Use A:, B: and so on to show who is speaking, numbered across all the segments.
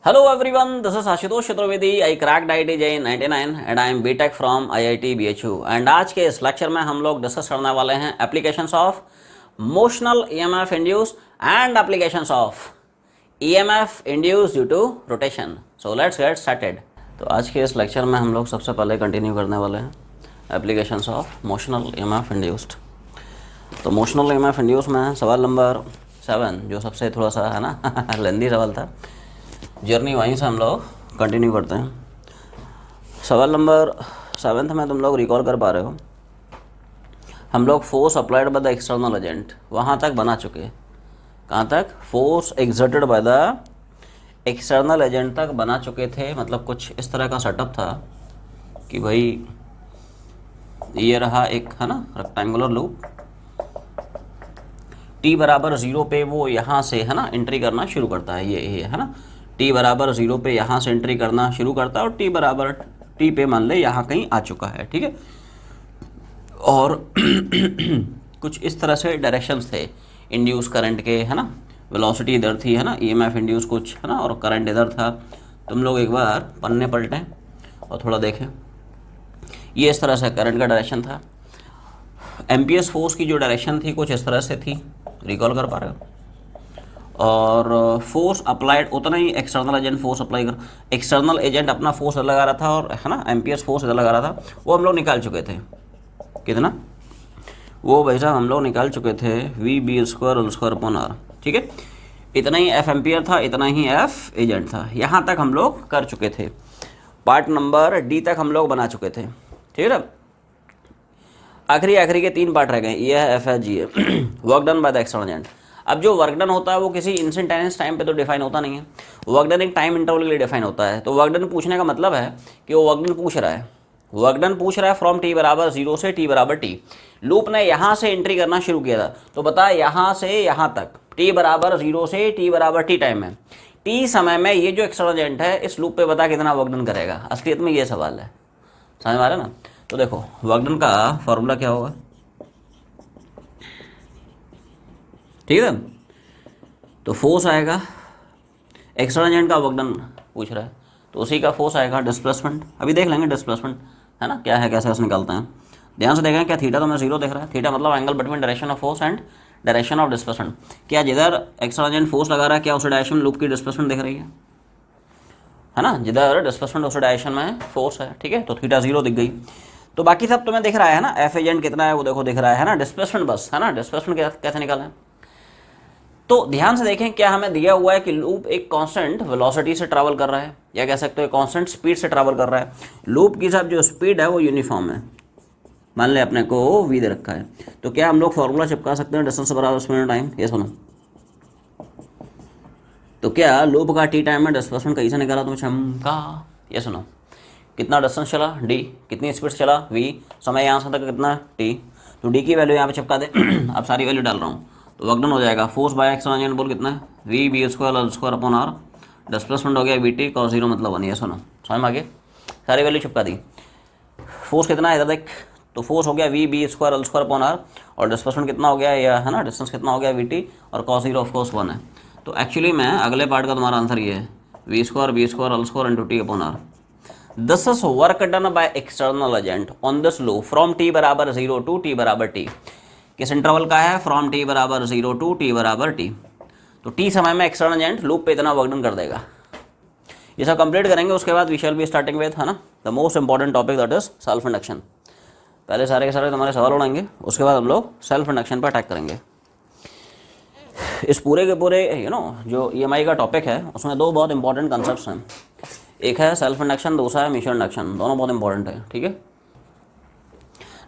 A: Hello everyone, this is Ashutosh Chaturvedi. I cracked IIT JEE in 99 and I am BTech from IIT BHU. And आज के इस lecture में हम लोग discuss करने वाले हैं applications of motional EMF induce and applications of EMF induce due to rotation. So let's get started. तो आज के इस लेक्चर में हम लोग सबसे पहले कंटिन्यू करने वाले हैं applications of motional EMF induced. तो मोशनल EMF इंड्यूस में सवाल नंबर 7 जो सबसे थोड़ा सा है ना लेंदी सवाल था, जर्नी वहीं से हम लोग कंटिन्यू करते हैं. सवाल नंबर 7 में तुम लोग रिकॉल कर पा रहे हो, हम लोग force applied bye the external agent वहाँ तक बना चुके हैं. कहाँ तक? Force exerted by the external agent तक बना चुके थे. मतलब कुछ इस तरह का सेटअप था कि भाई ये रहा एक है ना रेक्टेंगुलर लूप, t बराबर 0 पे वो यहाँ से है ना एंट्री करना शुरू करता है. ये है ना t बराबर 0 पे यहाँ से एंट्री करना शुरू करता है और t बराबर t पे मान ले यहाँ कहीं आ चुका है. ठीक है. और कुछ इस तरह से डायरेक्शंस थे इंड्यूस करंट के, है ना. वेलोसिटी इधर थी है ना, EMF इंड्यूस कुछ है ना, और करंट इधर था. तुम लोग एक बार पन्ने पलटें और थोड़ा देखें. ये इस तरह से करंट का डायरेक्शन था. एम्पियर्स फोर्स की जो डायरेक्शन थी कुछ इस तरह से थी. रिकॉल कर पा रहे हो? और फोर्स अप्लाइड उतना ही एक्सटर्नल एजेंट फोर्स अप्लाई कर, एक्सटर्नल एजेंट अपना फोर्स लगा रहा था और है ना एम्पियर्स फोर्स लगा रहा था. वो हम लोग निकाल चुके थे. कितना? वो भाई साहब हम लोग निकाल चुके थे V/2 ठीक है. इतना ही F एम्पियर था, इतना ही F एजेंट था. यहाँ तक हम लोग कर चुके थे. पार्ट नंबर D तक हम लोग बना चुके थे. ठीक है. आखिरी के 3 पार्ट रह गए. ये है, F है, G है. Work done bye the external agent. अब जो वर्क डन होता है वो किसी इंस्टेंटेनियस टाइम पे तो डिफाइन होता नहीं है. वर्क डन एक टाइम इंटरवल के लिए डिफाइन होता है. तो वर्क डन पूछने का मतलब है कि वो वर्क डन पूछ रहा है. वर्क डन पूछ रहा है फ्रॉम t बराबर 0 से t बराबर t. लूप ने यहाँ से एंट्री करना शुरू किया था. तो बता यहाँ से यहाँ तक t बराबर 0 से t बराबर t टाइम में, t समय में ये जो एक्सटर्नल एजेंट है इस लूप पे बता कितना वर्क डन करेगा. असलियत में ये सवाल है. समझ में आ रहा है ना. तो देखो वर्क डन का फॉर्मूला क्या होगा. ठीक है. तो फोर्स आएगा, एक्सटर्नल एजेंट का वर्क डन पूछ रहा है तो उसी का फोर्स आएगा. डिस्प्लेसमेंट अभी देख लेंगे, डिस्प्लेसमेंट है ना क्या है, कैसे निकालते हैं. ध्यान से देखें. क्या थीटा तो मैं 0 देख रहा है. थीटा मतलब angle between direction of force and direction of displacement. क्या जिधर एक्सटर्नल एजेंट फोर्स लगा रहा है क्या उस डायरेक्शन लूप की डिस्प्लेसमेंट दिख रही है ना. जिधर डिस्प्लेसमेंट उस डायरेक्शन में फोर्स है. ठीक है. तो थीटा 0 दिख गई. तो बाकी सब तुम्हें दिख रहा है ना. एफ एजेंट कितना है वो देखो दिख रहा है ना. डिस्प्लेसमेंट बस है ना. डिस्प्लेसमेंट कैसे निकालें. तो ध्यान से देखें. क्या हमें दिया हुआ है कि लूप एक कांस्टेंट वेलोसिटी से ट्रैवल कर रहा है, या कह सकते हो कांस्टेंट स्पीड से ट्रैवल कर रहा है. लूप की सब जो स्पीड है वो यूनिफॉर्म है. मान ले अपने को v दे रखा है. तो क्या हम लोग फॉर्मूला चिपका सकते हैं डिस्टेंस बराबर स्पीड टाइम. ये सुनो. तो क्या लूप का t टाइम में डिस्प्लेसमेंट कैसे निकाला तुम चमका. ये सुनो. कितना डिस्टेंस चला d, कितनी स्पीड से चला v, समय यहाँ से तक कितना t. तो d की वैल्यू यहाँ पे चिपका दे. अब सारी वैल्यू डाल रहा हूँ तो वर्क डन हो जाएगा. फोर्स बाय एक्सटर्नल एजेंट बोल कितना है V/2 डिस्प्लेसमेंट हो गया VT cos 0 मतलब 1. ये सुनो समझ में आ गया. सारी वैल्यू चिपका दी. फोर्स कितना है इधर देख. तो फोर्स हो गया V/2 और डिस्प्लेसमेंट कितना हो गया या है ना डिस्टेंस कितना हो गया VT और cos 0 ऑफ कोर्स 1 है. तो एक्चुअली में अगले पार्ट का तुम्हारा आंसर ये है V² into T/R. This is work done by external agent on this loop from t बराबर 0 टू t बराबर t. किस इंटरवल का है. फ्रॉम t बराबर 0 टू t बराबर t. तो t समय में एक्सटर्नल एजेंट लूप पे इतना वर्क डन कर देगा. ये सब कंप्लीट करेंगे. उसके बाद we shall be starting with है ना the most important topic that is self induction. पहले सारे के सारे तुम्हारे सवाल उड़ाएंगे, उसके बाद हम लोग सेल्फ इंडक्शन पर अटैक करेंगे. इस पूरे के पूरे जो EMI का टॉपिक है उसमें 2 बहुत इंपॉर्टेंट कंसेप्ट हैं. एक है सेल्फ इंडक्शन, दूसरा है म्यूचुअल इंडक्शन. दोनों बहुत इंपॉर्टेंट है. ठीक है.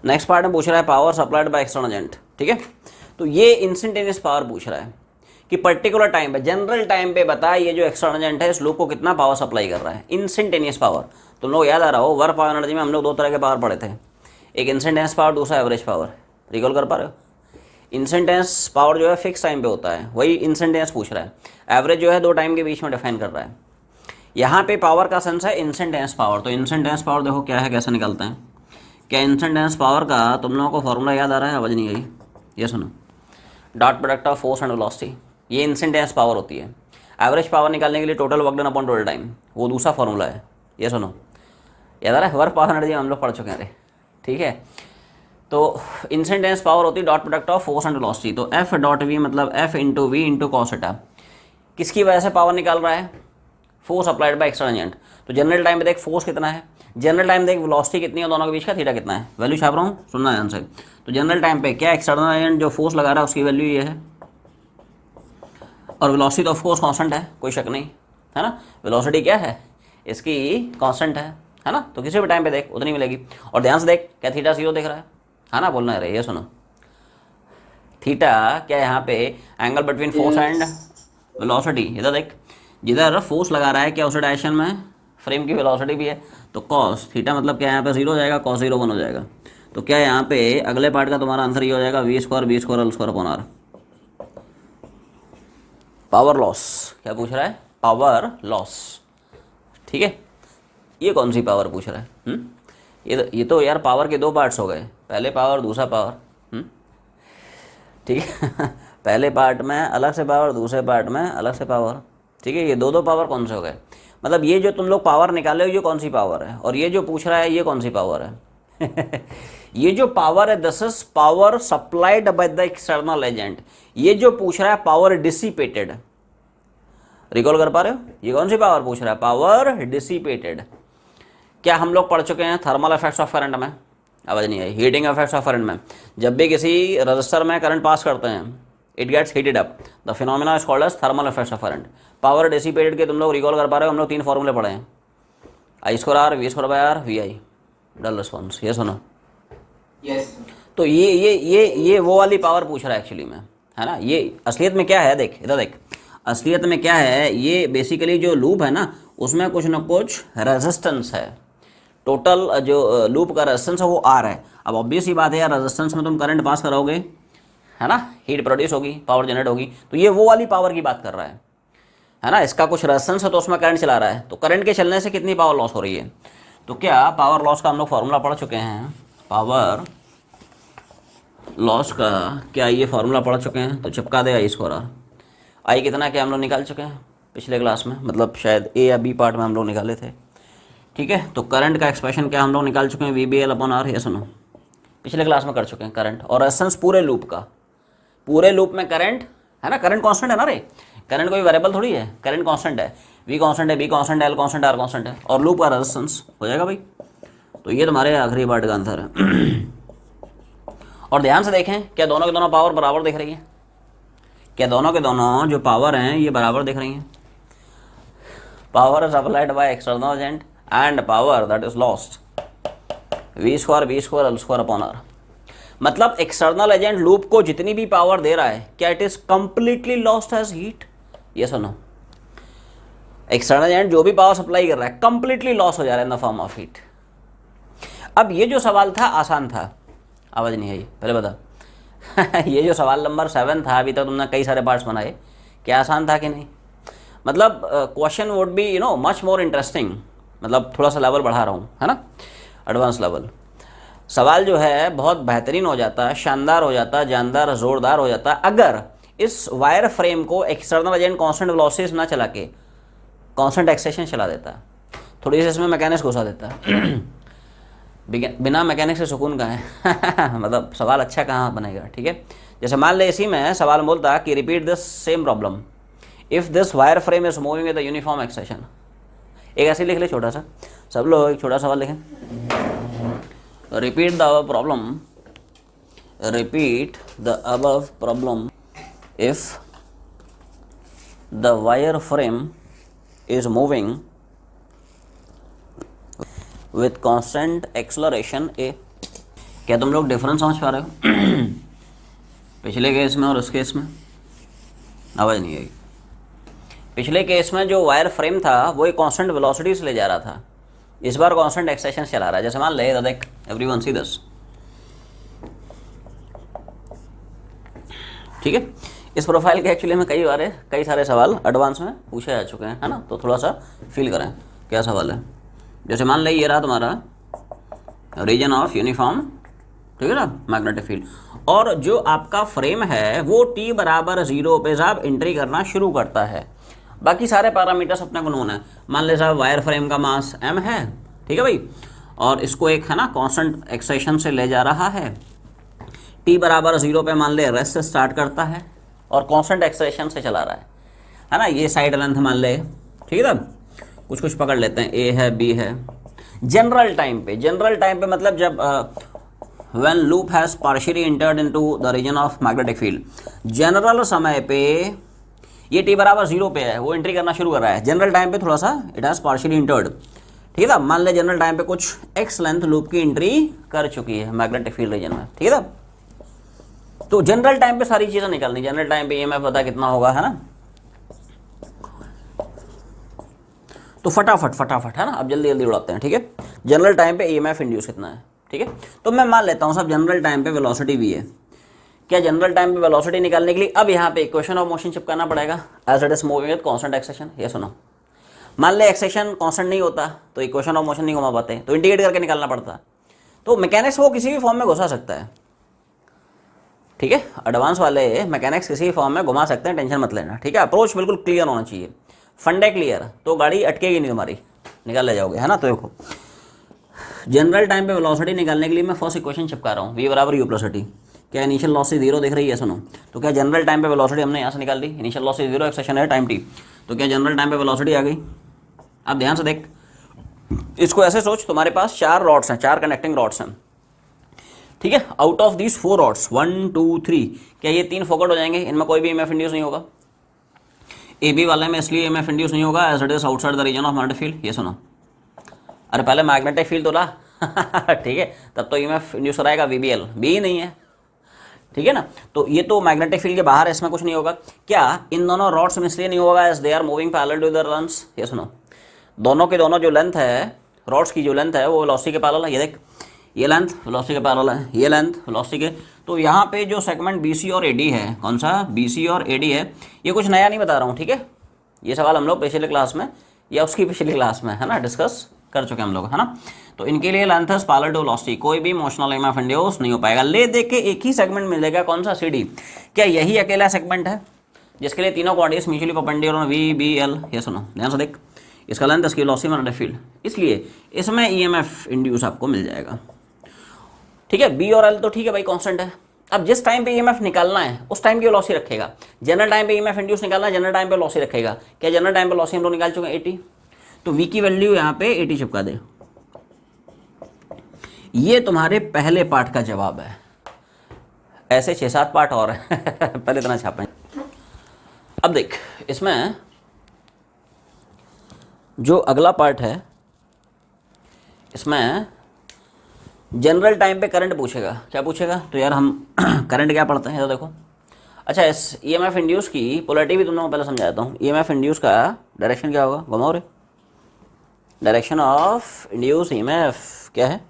A: नेक्स्ट पार्ट में पूछ रहा है power supplied by external agent. ठीक है. तो ये इंस्टेंटेनियस पावर पूछ रहा है कि पर्टिकुलर टाइम पे, जनरल टाइम पे बता ये जो एक्सटर्नल एजेंट है इस लूप को कितना पावर सप्लाई कर रहा है. Instantaneous power. तुम लोग याद आ रहा हो वर्क पावर एनर्जी में हम लोग 2 तरह के पावर पढ़े थे. एक इंस्टेंटेनियस पावर, दूसरा एवरेज पावर. रिकॉल कर पा रहे हो. इंस्टेंटेनियस पावर जो है फिक्स टाइम पे होता है, वही इंस्टेंटेनियस पूछ रहा है. एवरेज जो है 2 टाइम के बीच में डिफाइन कर रहा है. यहाँ पे पावर का सेंस है इंस्टेंटेनियस पावर. तो इंस्टेंटेनियस पावर देखो क्या है, कैसे निकालते हैं. क्या इंस्टेंटेनियस पावर का तुम लोगों को फॉर्मूला याद आ रहा है. आवाज़ नहीं आई. ये सुनो. Dot product of force and velocity. ये इंस्टेंटेनियस पावर होती है. एवरेज पावर निकालने के लिए total work done upon total time, वो दूसरा फॉर्मूला है, ये सुनो, याद आ रहा है, वर्क पावर एनर्जी हम लोग पढ़ चुके हैं अरे, ठीक है। तो इंस्टेंटेनियस पावर होती है dot product of force and velocity, तो एफ डॉट वी मतलब F into V into cos theta, किसकी वजह से पावर निकाल रहा है, force applied by external agent. तो जनरल टाइम में देख फोर्स कितना है, जनरल टाइम देख वेलोसिटी कितनी है, दोनों के बीच का थीटा कितना है, वैल्यू छाप रहा हूँ, सुनना ध्यान से। तो जनरल टाइम पे क्या एक्सटर्नल एजेंट जो फोर्स लगा रहा है उसकी वैल्यू ये है, और वेलोसिटी तो ऑफ कोर्स कांस्टेंट है, कोई शक नहीं है ना, वेलोसिटी क्या है इसकी कांस्टेंट है ना, तो किसी भी टाइम पे देख उतनी मिलेगी। और ध्यान से देख क्या थीटा 0 दिख रहा है ना, बोलना है ये सुनो, थीटा क्या है यहाँ पे, angle between force and velocity, इधर देख जिधर फोर्स लगा रहा है क्या उस डायरेक्शन में फ्रेम की वेलोसिटी भी है, तो कॉस थीटा मतलब क्या यहाँ पे 0 हो जाएगा, कॉस 0 1 हो जाएगा। तो क्या यहाँ पे अगले पार्ट का तुम्हारा आंसर ये हो जाएगा V square L square upon R. Power loss क्या पूछ रहा है, पावर लॉस, ठीक है, ये कौन सी पावर पूछ रहा है, ये तो यार पावर के दो पार्ट्स हो गए, पहले पावर दूसरा पावर, ठीक है पहले पार्ट में अलग से पावर, दूसरे पार्ट में अलग से पावर, ठीक है, ये दो पावर कौन से हो गए, मतलब ये जो तुम लोग पावर निकाले हो ये कौन सी पावर है, और ये जो पूछ रहा है ये कौन सी पावर है ये जो पावर है this is power supplied bye the external agent, ये जो पूछ रहा है पावर डिसिपेटेड, रिकॉल कर पा रहे हो, ये कौन सी पावर पूछ रहा है, पावर डिसिपेटेड। क्या हम लोग पढ़ चुके हैं थर्मल इफेक्ट्स ऑफ करंट में, आवाज नहीं आई, हीटिंग इफेक्ट्स ऑफ करंट में, जब भी किसी रजिस्टर में करंट पास करते हैं it gets heated up, the phenomena is called as thermal effects of current. Power dissipated के तुम लोग रिकॉल कर पा रहे हो, हम लोग 3 फॉर्मूले पढ़े हैं, I square R, V square by R, V I, dull response, ये सुनो, यस। तो ये वो वाली पावर पूछ रहा है एक्चुअली में, है ना, ये असलियत में क्या है, देख इधर देख, असलियत में क्या है, ये बेसिकली जो लूप है ना उसमें कुछ ना कुछ रेजिस्टेंस है, टोटल जो लूप का रेजिस्टेंस है वो आर है। अब ऑब्वियस ही बात है यार, रेजिस्टेंस में तुम करंट पास करोगे, है ना, हीट प्रोड्यूस होगी, पावर जनरेट होगी, तो ये वो वाली पावर की बात कर रहा है ना, इसका कुछ रेजिस्टेंस है तो उसमें करंट चला रहा है, तो करंट के चलने से कितनी पावर लॉस हो रही है। तो क्या पावर लॉस का हम लोग फॉर्मूला पढ़ चुके हैं, पावर लॉस का क्या ये फॉर्मूला पढ़ चुके हैं, तो चिपका दे आई स्क्वायर आर, आई कितना क्या हम लोग निकाल चुके हैं पिछले क्लास में, मतलब शायद ए या बी पार्ट में हम लोग निकाले थे, ठीक है। तो करंट का एक्सप्रेशन क्या हम लोग निकाल चुके हैं, V B L upon R, ये सुनो पिछले क्लास में कर चुके हैं, करंट और रेजिस्टेंस पूरे लूप का, पूरे लूप में करंट है ना, करंट कांस्टेंट है ना रे, करंट कोई वेरिएबल थोड़ी है, करंट कांस्टेंट है, वी कांस्टेंट है, बी कांस्टेंट है, एल कांस्टेंट है, आर कांस्टेंट है, और लूप का रेजिस्टेंस हो जाएगा भाई। तो ये तुम्हारे आखिरी पार्ट का आंसर है और ध्यान से देखें क्या दोनों के दोनों पावर बराबर दिख रही है, क्या दोनों के दोनों जो पावर हैं ये बराबर दिख रही हैं, power supplied by external agent and power that is lost V square L square upon R. मतलब एक्सटर्नल एजेंट लूप को जितनी भी पावर दे रहा है क्या it is completely lost as heat, ये सुनो, एक्सटर्नल एजेंट जो भी पावर सप्लाई कर रहा है कंप्लीटली लॉस हो जा रहा है in the form of heat. अब ये जो सवाल था आसान था, आवाज नहीं आई पहले बता ये जो सवाल नंबर 7 था, अभी तक तुमने कई सारे पार्ट्स बनाए, क्या आसान था कि नहीं, मतलब question would be you know much more interesting, मतलब थोड़ा सा लेवल बढ़ा रहा हूँ, है ना, एडवांस लेवल, सवाल जो है बहुत बेहतरीन हो जाता, शानदार हो जाता, जानदार ज़ोरदार हो जाता अगर इस वायर फ्रेम को एक्सटर्नल एजेंट कांस्टेंट वेलोसिटी ना चला के कांस्टेंट एक्सेशन चला देता, थोड़ी सी इसमें मैकेनिक्स घुसा देता बिना मैकेनिक्स से सुकून का है मतलब सवाल अच्छा कहाँ बनेगा, ठीक है। जैसे मान ले इसी में सवाल बोलता कि repeat this same problem if this wire frame is moving with the uniform acceleration, एक ऐसे लिख ले छोटा सा, सब लोग एक छोटा सवाल लिखें, repeat the above problem, repeat the above problem if the wire frame is moving with constant acceleration a। क्या तुम लोग डिफरेंस समझ पा रहे हो पिछले केस में और उस केस में, आवाज़ नहीं आई, पिछले केस में जो वायर फ्रेम था वो एक कांस्टेंट वेलोसिटी से ले जा रहा था, इस बार कांस्टेंट एक्सेशन चला रहा है, जैसे मान ले देख एवरीवन सी दिस, ठीक है। इस प्रोफाइल के एक्चुअली में कई सारे सवाल एडवांस में पूछे जा चुके हैं, है ना, तो थोड़ा सा फील करें क्या सवाल है। जैसे मान ले ये रहा तुम्हारा रीजन ऑफ यूनिफॉर्म, ठीक है ना, मैग्नेटिक फील्ड, और जो आपका फ्रेम है वो t बराबर 0 पे साहब एंट्री करना शुरू करता है, बाकी सारे पैरामीटर्स अपने को नोन है। मान ले साहब वायर फ्रेम का मास m है, ठीक है भाई, और इसको एक है ना कांस्टेंट एक्सेशन से ले जा रहा है, t बराबर 0 पे मान ले रेस्ट से स्टार्ट करता है और कांस्टेंट एक्सेशन से चला रहा है ना। ये साइड लेंथ मान ले, ठीक है, कुछ कुछ पकड़ लेते हैं, a है b है। जनरल टाइम पे मतलब जब when loop has partially entered into the region of magnetic field, general समय पे ये t बराबर 0 पे है, वो एंट्री करना शुरू कर रहा है। जनरल टाइम पे थोड़ा सा इट हैज़ पार्शियली इंटर्ड, ठीक है। मान ले जनरल टाइम पे कुछ x लेंथ लूप की एंट्री कर चुकी है मैग्नेटिक फील्ड रीजन में, ठीक है। तो जनरल टाइम पे सारी चीज़ें निकालनी। जनरल टाइम पे EMF पता कितना होगा, है ना। तो फटाफट है ना, अब जल्दी जल्दी उड़ाते हैं, ठीक है। जनरल टाइम पे EMF इंड्यूस कितना है, ठीक है। तो मैं मान लेता हूँ सब जनरल टाइम पे वेलोसिटी v है। क्या जनरल टाइम पे वेलोसिटी निकालने के लिए अब यहाँ पे इक्वेशन ऑफ मोशन चिपकाना पड़ेगा, as it is moving with constant acceleration. ये सुनो, मान ले एक्सेशन कांस्टेंट नहीं होता तो इक्वेशन ऑफ मोशन नहीं घुमा पाते, तो इंटीग्रेट करके निकालना पड़ता। तो मैकेनिक्स वो किसी भी फॉर्म में घुसा सकता है, ठीक है। एडवांस वाले मैकेनिक्स किसी भी फॉर्म में घुमा सकते हैं, टेंशन मत लेना, ठीक है। अप्रोच बिल्कुल क्लियर होना चाहिए, फंडे क्लियर, तो गाड़ी अटकेगी नहीं तुम्हारी, निकाल ले जाओगे, है ना। तो देखो जनरल टाइम पे वेलोसिटी निकालने के लिए मैं फर्स्ट इक्वेशन चिपका रहा हूँ, v बराबर u प्लस t। क्या इनिशियल लॉस 0 दिख रही है, सुनो। तो क्या जनरल टाइम पे वेलोसिटी हमने यहाँ से निकाल ली, इनिशियल लॉस 0, एक्सेशन है टाइम t, तो क्या जनरल टाइम पे वेलोसिटी आ गई। अब ध्यान से देख, इसको ऐसे सोच, तुम्हारे पास 4 रॉड्स हैं, 4 कनेक्टिंग रॉड्स हैं, ठीक है। आउट ऑफ दीज 4 रॉड्स 1 2 3, क्या ये 3 फोकट हो जाएंगे, इनमें कोई भी EMF इंड्यूस नहीं होगा। AB वाले में इसलिए EMF इंड्यूस नहीं होगा as it is outside the region of magnetic field. ये सुनो, अरे पहले मैग्नेटिक फील्ड तो ला ठीक है, तब तो EMF इंड्यूस कराएगा, VBL भी ही नहीं है, ठीक है ना। तो ये तो मैग्नेटिक फील्ड के बाहर है, इसमें कुछ नहीं होगा। क्या इन दोनों रॉड्स में इसलिए नहीं होगा as they are moving parallel to the runs. ये सुनो, दोनों के दोनों जो लेंथ है, रॉड्स की जो लेंथ है वो वेलोसिटी के पैरेलल है। ये देख, ये लेंथ वेलोसिटी के पैरेलल है, ये लेंथ वेलोसिटी के। तो यहाँ पे जो सेगमेंट BC और AD है, कौन सा BC और AD है, ये कुछ नया नहीं बता रहा हूँ, ठीक है। ये सवाल हम लोग पिछले क्लास में या उसकी पिछली क्लास में, है ना, डिस्कस कर चुके हम लोग, है ना। तो इनके लिए लेंथ है पैरेलल टू वेलोसिटी, कोई भी मोशनल EMF इंड्यूस नहीं हो पाएगा। ले देख के एक ही सेगमेंट मिलेगा, कौन सा CD। क्या यही अकेला सेगमेंट है जिसके लिए तीनों कोऑर्डिनेट्स म्यूचुअली परपेंडिकुलर VBL। ये सुनो ध्यान से देख, इसका लेंथ, इसकी वेलोसिटी, मैग्नेटिक फील्ड, इसलिए इसमें EMF इंड्यूस आपको मिल जाएगा, ठीक है। B और L तो ठीक है भाई, कांस्टेंट है। अब जिस टाइम पे EMF निकालना है उस टाइम की वेलोसिटी रखेगा। जनरल टाइम पे EMF इंड्यूस निकालना है, जनरल टाइम पे वेलोसिटी रखेगा। क्या जनरल टाइम पे वेलोसिटी हम लोग निकाल चुके हैं 80, तो V की वैल्यू यहाँ पे 80 चिपका दे। ये तुम्हारे पहले पार्ट का जवाब है। ऐसे 6-7 पार्ट और है पहले इतना छापें। अब देख, इसमें जो अगला पार्ट है, इसमें जनरल टाइम पे करंट पूछेगा। क्या पूछेगा, तो यार हम करंट क्या पढ़ते हैं, तो देखो। अच्छा, इस EMF इंड्यूस की पोलैरिटी भी तुम लोगों को पहले समझाता हूँ। EMF इंड्यूस का डायरेक्शन क्या होगा, घुमाओ रे। डायरेक्शन ऑफ इंड्यूस EMF क्या है,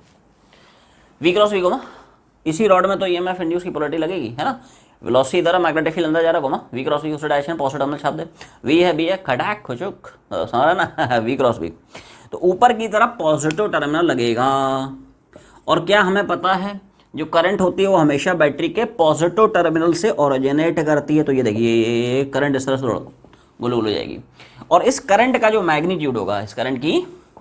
A: V क्रॉस V, घुमा। इसी रॉड में तो EMF इंड्यूस की पोलैरिटी लगेगी, है ना। वेलोसिटी इधर है, मैग्नेटिक फील्ड अंदर जा रहा है, घुमा। V क्रॉस V उस डायरेक्शन पॉजिटिव टर्मिनल छाप दे। V है, B है, खटाक खुचुक, समझ रहे ना V क्रॉस V। तो ऊपर की तरफ पॉजिटिव टर्मिनल लगेगा। और क्या हमें पता है, जो करंट होती है वो हमेशा बैटरी के पॉजिटिव टर्मिनल से ओरिजिनेट करती है। तो ये देखिए, ये करंट इस तरह से गुल गुल हो जाएगी। और इस करंट का जो मैग्नीट्यूड होगा, इस करंट की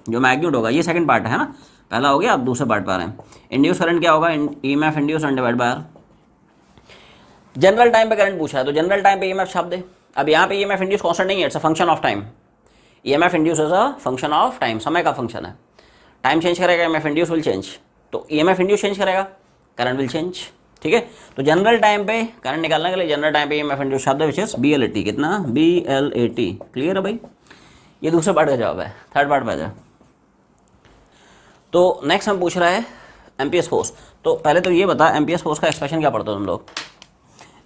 A: जो मैग्नीट्यूड होगा, ये सेकंड पार्ट है ना, पहला हो गया, अब दूसरे पार्ट पर आ रहे हैं। इंड्यूस करंट क्या होगा, EMF induce divide by R। General time पे करंट पूछा है तो जनरल टाइम पे EMF छाप दे। अब यहाँ पे EMF इंड्यूस कांस्टेंट नहीं है, it's a function of time. EMF induce is a function of time, समय का फंक्शन है। टाइम चेंज करेगा, EMF इंड्यूस विल चेंज। तो EMF इंड्यूस चेंज करेगा, करंट विल चेंज, ठीक है। तो जनरल टाइम पे करंट निकालने के लिए जनरल टाइम पे EMF इंड्यूस शब्द विच इज BLAT। कितना, BLAT। क्लियर है भाई, ये दूसरे पार्ट का जवाब है। थर्ड पार्ट पे आ जाए। तो नेक्स्ट हम पूछ रहा है एम्पियर्स फोर्स। तो पहले तो ये बता, एम्पियर्स फोर्स का एक्सप्रेशन क्या पढ़ते हो तुम लोग।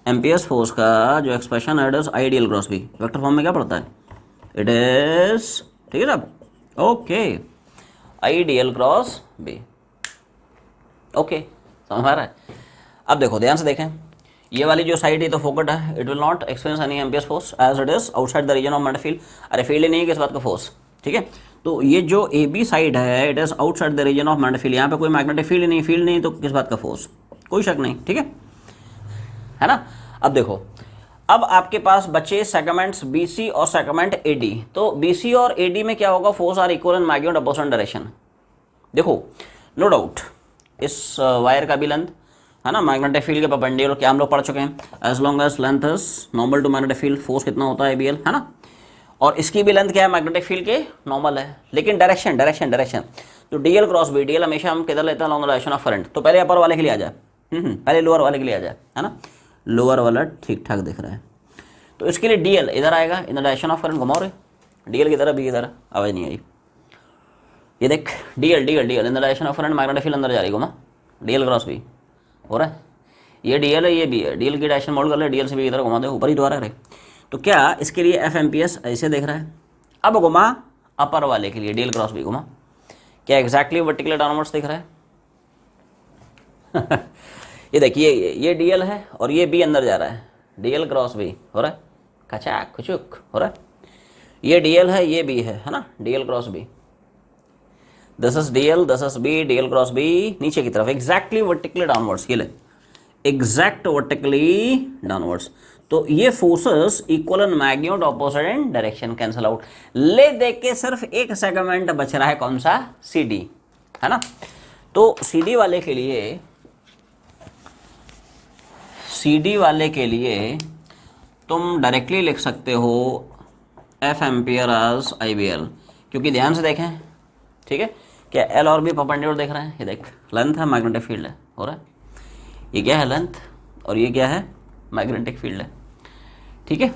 A: एम्पियर्स फोर्स का जो एक्सप्रेशन है, it is IDL cross B। Vector form में क्या पढ़ता है, इट इज, ठीक है साहब, okay, IDL cross B। Okay, समझ आ रहा है। अब देखो, ध्यान से देखें, ये वाली जो साइड है तो फोकट है, it will not experience any ampere's force as it is outside the region of magnetic field. अरे फील्ड नहीं है, किस बात का फोर्स, ठीक है। तो ये जो AB साइड है, it is outside the region of magnetic field. यहाँ पे कोई मैग्नेटिक फील्ड नहीं, तो किस बात का फोर्स, कोई शक नहीं, ठीक है ना। अब देखो, अब आपके पास बचे सेगमेंट्स BC और सेगमेंट AD। तो BC और AD में क्या होगा, force are equal in magnitude opposite direction. देखो नो डाउट इस वायर का भी लेंथ है ना मैग्नेटिक फील्ड के परपेंडिकुलर, क्या हम लोग पढ़ चुके हैं, as long as length is normal to magnetic field, force कितना होता है BL, है ना। और इसकी भी लेंथ क्या है, मैग्नेटिक फील्ड के नॉर्मल है, लेकिन डायरेक्शन डायरेक्शन डायरेक्शन तो DL क्रॉस B, DL हमेशा हम किधर लेते हैं, लॉन्ग डायरेक्शन ऑफ करंट। तो पहले अपर वाले के लिए आ जाए, पहले लोअर वाले के लिए आ जाए, है ना। लोअर वाला ठीक ठाक दिख रहा है, तो इसके लिए DL इधर आएगा in the direction of current, घुमाओ रे DL की तरह, B की तरह, आवाज़ नहीं आई। ये देख DL DL DL in the direction of current, magnetic field अंदर जा रही है, घुमा DL क्रॉस B हो रहा है। ये DL है, ये B है, DL की डायरेक्शन मोड कर ले, DL से B की तरह घुमा दे, ऊपर ही तो आ रहा है। तो क्या इसके लिए FMPS ऐसे देख रहा है। अब घुमा अपर वाले के लिए DL क्रॉस B, घुमा, क्या एग्जैक्टली वर्टिकल डाउनवर्ड्स दिख रहा है। ये देखिए ये DL है और ये B अंदर जा रहा है, DL क्रॉस B हो रहा है, खचाक खुचुक हो रहा है। ये DL है, ये B है ना, DL cross B, this is DL, this is B, DL cross B नीचे की तरफ एग्जैक्टली वर्टिकली डाउनवर्ड्स, ये ले एग्जैक्ट वर्टिकली डाउनवर्ड्स। तो ये forces equal in magnitude opposite in direction, cancel out. ले देख के सिर्फ एक सेगमेंट बच रहा है, कौन सा, CD, है ना। तो CD वाले के लिए तुम डायरेक्टली लिख सकते हो F एम्पियर एज IBL, क्योंकि ध्यान से देखें, ठीक है, क्या L और B परपेंडिकुलर देख रहे हैं। ये देख लेंथ है, मैग्नेटिक फील्ड है, हो रहा है, ये क्या है लेंथ और ये क्या है, मैग्नेटिक फील्ड है, ठीक है।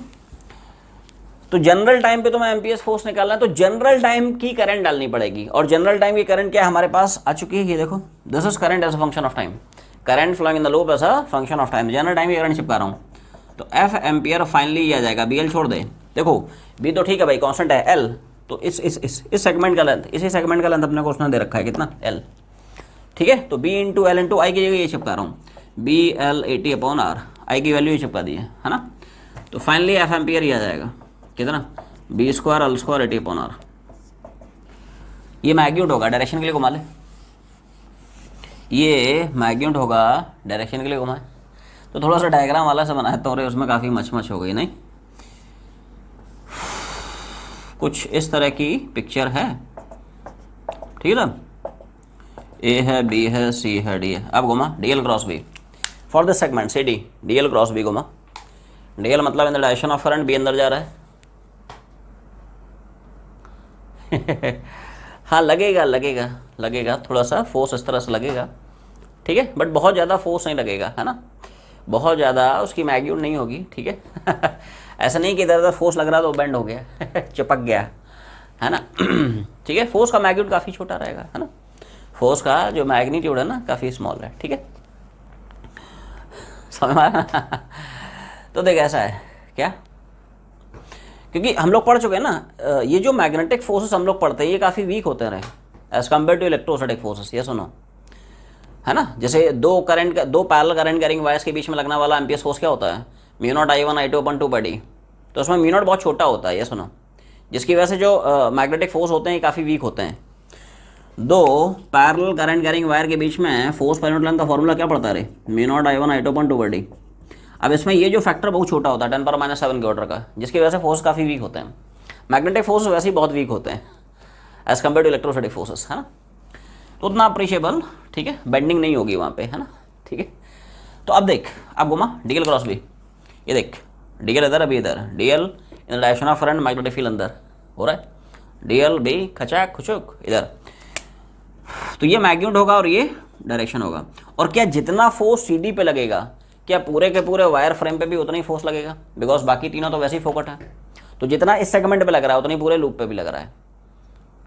A: तो जनरल टाइम पे तो मैं एम्पियर्स फोर्स निकालना है, तो जनरल टाइम की करंट डालनी पड़ेगी, और जनरल टाइम की करंट क्या हमारे पास आ चुकी है, ये देखो this is current as a function of time, current flowing in the loop as a function of time, general time की करंट चिपका रहा हूँ। तो F एम्पियर फाइनली ये आ जाएगा, BL छोड़ दे, देखो B तो ठीक है भाई कांस्टेंट है, L तो इस सेगमेंट का लेंथ, इसी सेगमेंट का लेंथ अपने को उसने दे रखा है कितना, L, ठीक है। तो B इंटू L इंटू आई की जगह ये चिपका रहा हूँ, BL 80/R, आई की वैल्यू ही चिपका दी है ना। तो फाइनली F एम्पियर ही आ जाएगा कितना, B square L square 80/R। ये मैग्नीट्यूड होगा, डायरेक्शन के लिए घुमा ले, ये मैग्नीट्यूड होगा, डायरेक्शन के लिए घुमाए। तो थोड़ा सा डायग्राम वाला सा बनाया तो उसमें काफ़ी मच हो गई, नहीं कुछ इस तरह की पिक्चर है, ठीक है ना। A है, B है, C है, D है। अब घुमा DL cross B for this segment CD, DL cross B घुमा, DL मतलब in the direction of current, B अंदर जा रहा है। हाँ लगेगा थोड़ा सा फोर्स इस तरह से लगेगा, ठीक है, बट बहुत ज़्यादा फोर्स नहीं लगेगा, है ना, बहुत ज़्यादा उसकी मैग्नीट्यूड नहीं होगी, ठीक है। ऐसा नहीं कि इधर उधर फोर्स लग रहा तो बेंड हो गया, चिपक गया, है ना। ठीक है, फोर्स का मैग्नीट्यूड काफ़ी छोटा रहेगा, है ना, फोर्स का जो मैग्नीट्यूड है ना काफ़ी स्मॉल है, ठीक है, समझ में आया। तो देख ऐसा है क्या, क्योंकि हम लोग पढ़ चुके हैं ना, ये जो मैग्नेटिक फोर्सेस हम लोग पढ़ते हैं ये काफ़ी वीक होते रहे as compare to electrostatic forces, ये सुनो, है ना। जैसे दो पैरेलल करंट कैरिंग वायर्स के बीच में लगने वाला एम्पियर्स फोर्स क्या होता है, म्यू0 I1 I2/2/D, तो उसमें म्यू0 बहुत छोटा होता है, ये सुनो, जिसकी वजह से जो मैग्नेटिक फोर्स होते हैं ये काफ़ी वीक होते हैं। दो पैरेलल करंट कैरिंग वायर के बीच में फोर्स पर यूनिट लेंथ का फॉर्मूला क्या पड़ता है, म्यू0 I1 I2/2/D। अब इसमें ये जो फैक्टर बहुत छोटा होता है 10⁻⁷ के ऑर्डर का, जिसकी वजह से फोर्स काफ़ी वीक होते हैं। मैग्नेटिक फोर्स वैसे ही बहुत वीक होते हैं as compare to electrostatic forces, है ना, तो उतना अप्रिशिएबल, ठीक है, बेंडिंग नहीं होगी वहाँ पे, है ना, ठीक है। तो अब देख, अब घुमा DL क्रॉस B, ये देख DL इधर, अभी इधर DL in direction of current, magnetic field अंदर हो रहा है, DL B खचाक खुचुक इधर, तो ये मैग्नीट्यूड होगा और ये डायरेक्शन होगा। और क्या जितना फोर्स CD पे लगेगा, क्या पूरे के पूरे वायर फ्रेम पे भी उतना ही फोर्स लगेगा, बिकॉज बाकी तीनों तो वैसे ही फोकट है, तो जितना इस सेगमेंट पे लग रहा है उतना ही पूरे लूप पे भी लग रहा है,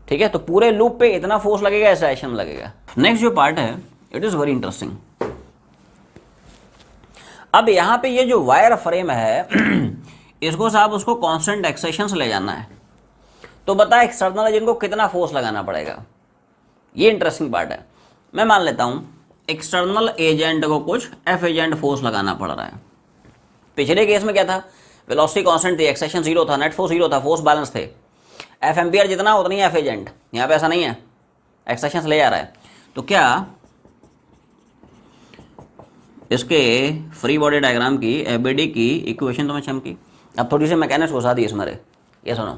A: ठीक है। तो पूरे लूप पे इतना फोर्स लगेगा, ऐसा डायरेक्शन में लगेगा। नेक्स्ट जो पार्ट है इट इज वेरी इंटरेस्टिंग। अब यहाँ पे ये जो वायर फ्रेम है इसको साहब उसको कांस्टेंट एक्सेशन से ले जाना है, तो बता एक्सटर्नल एजेंट को कितना फोर्स लगाना पड़ेगा, ये इंटरेस्टिंग पार्ट है। मैं मान लेता हूँ एक्सटर्नल एजेंट को कुछ F एजेंट फोर्स लगाना पड़ रहा है। पिछले केस में क्या था, वेलोसिटी कांस्टेंट थी, एक्सेशन 0 था, नेट फोर्स 0 था, फोर्स बैलेंस थे, F एम्पियर जितना उतनी F एजेंट। यहाँ पे ऐसा नहीं है, एक्सेशन ले जा रहा है, तो क्या इसके फ्री बॉडी डायग्राम की एफबीडी की इक्वेशन तो मैं चमकी। अब थोड़ी सी मैकेनिक्स घुसा दी इसमें। ये सुनो,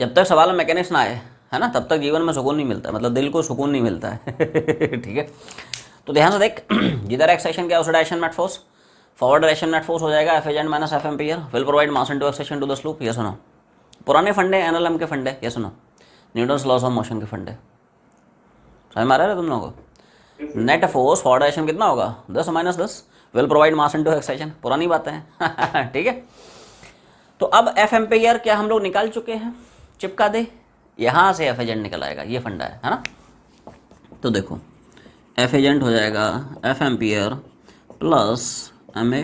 A: जब तक सवाल में मैकेनिक्स ना आए, है ना, तब तक जीवन में सुकून नहीं मिलता, मतलब दिल को सुकून नहीं मिलता है। ठीक है, तो ध्यान से देख, जिधर एक्सेशन क्या उस डायरेक्शन में फोर्स, फॉरवर्ड डायरेक्शन में फोर्स हो जाएगा F agent minus F ampere will provide mass into acceleration to the loop. ये सुनो, पुराने फंडे एनएलएम के फंडे, ये सुनो, न्यूटन्स लॉस ऑफ मोशन के फंडे, समझ में आ रहा है तुम लोगों को। नेट फोर्स फॉरवर्ड डायरेक्शन कितना होगा, 10 minus 10 will provide mass into acceleration, पुरानी बातें हैं। ठीक है, तो अब एफ एम्पियर क्या हम लोग निकाल चुके हैं, चिपका दे, यहाँ से एफ एजेंट निकल आएगा, ये फंडा है ना। तो देखो एफ एजेंट हो जाएगा F ampere plus M A,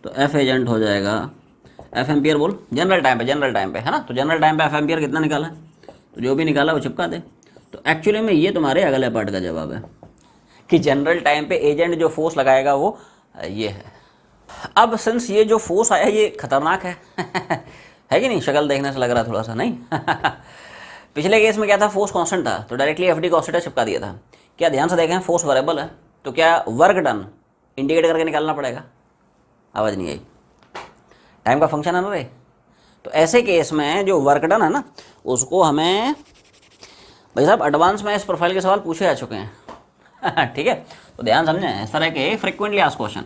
A: तो एफ एजेंट हो जाएगा एफ एम्पियर, बोल जनरल टाइम पे है ना, तो जनरल टाइम पे एफ एम्पियर कितना निकाला है, तो जो भी निकाला वो चिपका दे। तो एक्चुअली में ये तुम्हारे अगले पार्ट का जवाब है कि जनरल टाइम पे एजेंट जो फोर्स लगाएगा वो ये है। अब सिंस ये जो फोर्स आया ये खतरनाक है है कि नहीं, शक्ल देखने से लग रहा थोड़ा सा, नहीं पिछले केस में क्या था, फोर्स कांस्टेंट था, तो directly F D cos theta चिपका दिया था। क्या ध्यान से देखें, फोर्स वेरिएबल है, तो क्या वर्क डन इंडिकेट करके निकालना पड़ेगा। आवाज़ नहीं आई, टाइम का फंक्शन है ना रे। तो ऐसे केस में जो वर्क डन है ना, उसको हमें भाई साहब एडवांस में इस प्रोफाइल के सवाल पूछे जा चुके हैं। ठीक है, तो ध्यान समझें, इस तरह के फ्रिक्वेंटली आस्क्ड क्वेश्चन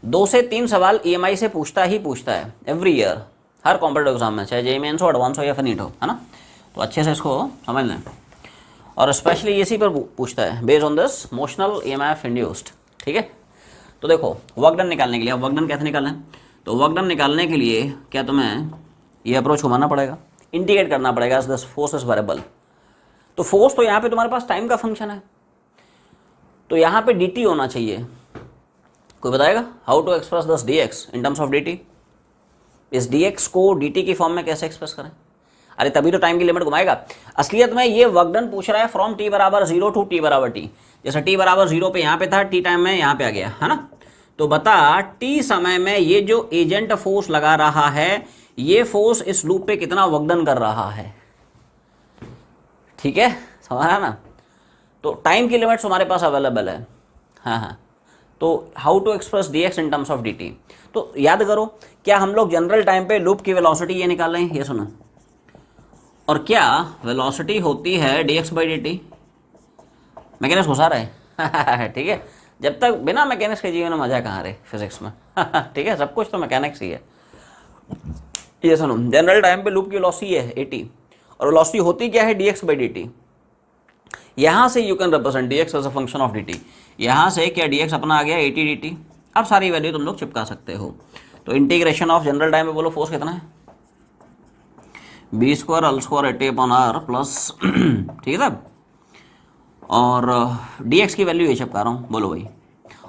A: 2 से 3 सवाल ईएमआई से पूछता है एवरी ईयर, हर कॉम्पिटिटिव एग्जाम में, चाहे जेईई मेंस हो, एडवांस हो या फिर नीट हो, है ना। तो अच्छे से इसको समझ लें, और स्पेशली इसी पर पूछता है based on this motional EMF induced. ठीक है, तो देखो वर्क डन निकालने के लिए, अब वर्क डन कैसे निकालें, तो वर्क डन निकालने के लिए क्या तुम्हें ये अप्रोच घुमाना पड़ेगा, इंडिकेट करना पड़ेगा दिस फोर्स इज वेरिएबल। तो फोर्स तो यहाँ पे तुम्हारे पास टाइम का फंक्शन है, तो यहाँ पे dt होना चाहिए। कोई बताएगा how to express this dx in terms of dt, इस dx को dt की फॉर्म में कैसे एक्सप्रेस करें। अरे तभी तो टाइम की लिमिट घुमाएगा। असलियत में ये वर्क डन पूछ रहा है फ्रॉम t बराबर 0 टू t बराबर t, जैसे t बराबर 0 पे यहाँ पे था, t टाइम में यहाँ पे आ गया, है ना। तो बता t समय में ये जो एजेंट फोर्स लगा रहा है, ये फोर्स इस लूप पे कितना वर्क डन कर रहा है। ठीक है, समझा ना। तो टाइम की लिमिट्स हमारे पास अवेलेबल है। हाँ, तो how to express dx in terms of dt, तो याद करो, क्या हम लोग जनरल टाइम पे लूप की वेलोसिटी ये निकाल रहे हैं, ये सुनो, और क्या वेलोसिटी होती है dx बाई dt। मैकेनिक्स घुसा रहे ठीक है, जब तक बिना मैकेनिक्स के जीवन में मजा कहाँ रहे फिजिक्स में। ठीक है, सब कुछ तो मैकेनिक्स ही है। ये सुनो, जनरल टाइम पे लूप की वेलोसिटी है 80, और वेलोसिटी होती क्या है dx बाई dt। यहाँ से you can represent dx as a function of dt, यहाँ से क्या dx अपना आ गया 80 dt। अब सारी वैल्यू तुम लोग चिपका सकते हो। तो इंटीग्रेशन ऑफ जनरल टाइम में बोलो फोर्स कितना है, B square L square 80/r plus, ठीक है साहब, और dx की वैल्यू ये चिपका रहा हूँ, बोलो भाई।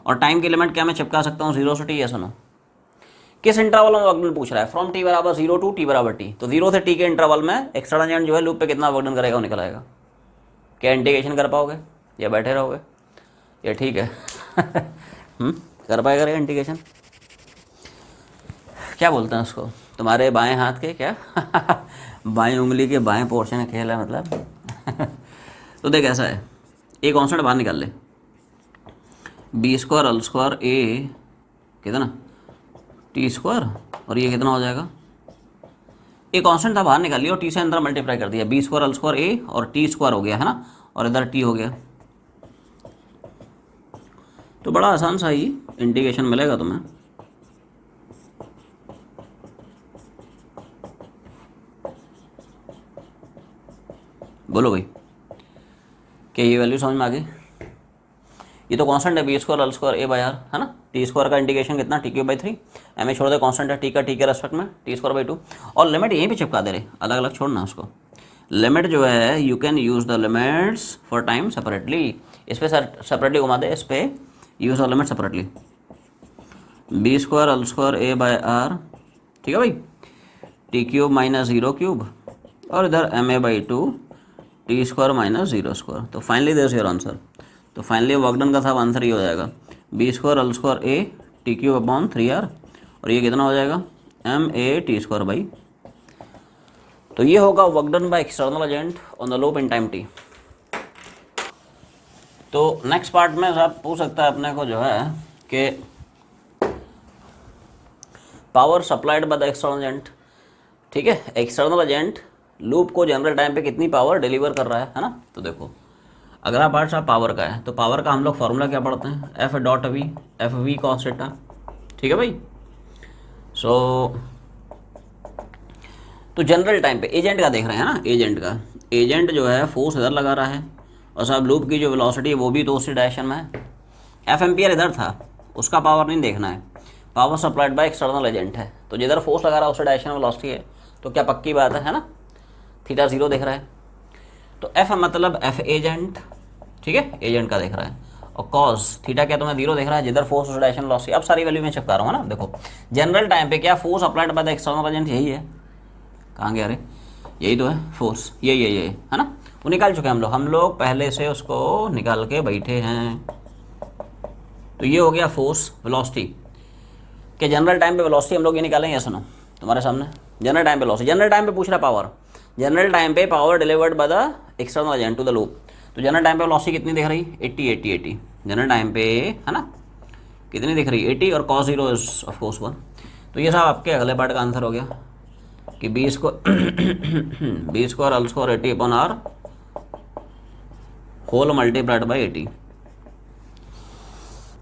A: और टाइम की लिमिट क्या मैं चिपका सकता हूँ 0 से t, या सुनो किस इंटरवल में वर्क पूछ रहा है, फ्रॉम t बराबर 0 टू t बराबर t, तो 0 से t के इंटरवल में एक्स्ट्रा एजेंट जो है लूप पे कितना वर्क डन करेगा वो निकल आएगा। क्या इंटीग्रेशन कर पाओगे या बैठे रहोगे, ये ठीक है। कर पाएगा रे इंटीग्रेशन, क्या बोलते हैं उसको, तुम्हारे बाएं हाथ के क्या बाएं उंगली के बाएं पोर्शन का खेल है मतलब। तो देख ऐसा है, एक कांस्टेंट बाहर निकाल ले, बी स्क्वायर अल स्क्वायर ए कितना टी स्क्वायर, और ये कितना हो जाएगा, एक कांस्टेंट था बाहर निकाल लिया और टी से अंदर मल्टीप्लाई कर दिया, बी स्क्वायर अल स्क्वायर ए और टी स्क्वायर हो गया, है ना, और इधर टी हो गया। तो बड़ा आसान सा ही इंटीग्रेशन मिलेगा तुम्हें। बोलो भाई, क्या ये वैल्यू समझ में आ गई। ये तो कांस्टेंट है B square L square A by R, है ना। टी स्क्वायर का इंटीग्रेशन कितना T cube by 3, M A छोड़ दे, कांस्टेंट है टी का टी के रेस्पेक्ट में टी स्क्वायर बाई 2, और लिमिट यहीं पे चिपका दे रहे, अलग अलग छोड़ना उसको। लिमिट जो है you can use the limits for time separately, इस पर सेपरेटली घुमा दे, इस पर use the limit separately, B square L square A by R, ठीक है भाई, टी क्यूब माइनस 0 क्यूब, और इधर M A by 2 T square minus 0 square. तो finally there is your answer. तो फाइनली वर्क डन का सब आंसर ये हो जाएगा, B square L square A T cube upon 3r, और ये कितना हो जाएगा M A T square by. तो ये होगा work done by external agent on the loop in time t। तो नेक्स्ट पार्ट में साहब पूछ सकता है अपने को जो है कि power supplied bye the external agent, ठीक है, एक्सटर्नल एजेंट लूप को जनरल टाइम पे कितनी पावर डिलीवर कर रहा है ना। तो देखो अगला पार्ट साहब पावर का है, तो पावर का हम लोग फॉर्मूला क्या पढ़ते हैं, F dot V, F V cos theta, ठीक है भाई। सो तो जनरल टाइम पे एजेंट का देख रहे हैं ना, एजेंट का, एजेंट जो है फोर्स इधर लगा रहा है और साहब लूप की जो वेलोसिटी है वो भी तो उसी डायरेक्शन में है। एफ एम्पियर इधर था, उसका पावर नहीं देखना है, power supplied by external agent है, तो जिधर फोर्स लगा रहा है उसी डायरेक्शन में वेलोसिटी है, तो क्या पक्की बात है ना, थीटा 0 दिख रहा है। तो एफ मतलब एफ एजेंट, ठीक है, एजेंट का दिख रहा है, और कॉस थीटा क्या तुम्हें 0 दिख रहा है, जिधर फोर्स उस डायरेक्शन वेलोसिटी। अब सारी वैल्यू मैं चिपका रहा हूँ ना, देखो जनरल टाइम पे क्या force applied bye the external agent यही है, कहाँ गया, अरे यही तो है फोर्स, यही है ना, वो निकाल चुके हैं हम लोग पहले से उसको निकाल के बैठे हैं। तो ये हो गया फोर्स वेलोसिटी के जनरल टाइम पे वेलोसिटी हम लोग ये निकालेंगे, सुनो तुम्हारे सामने जनरल टाइम पे वेलोसिटी, जनरल टाइम पे पूछ रहा पावर, जनरल टाइम पे power delivered by the external agent to the loop. तो जनरल टाइम पे वेलोसिटी कितनी दिख रही, 80 जनरल टाइम पे, है ना, कितनी दिख रही 80, और cos 0 इज ऑफ कोर्स 1। तो ये साहब आपके अगले पार्ट का आंसर हो गया कि B square L square 80/r whole multiplied by 80।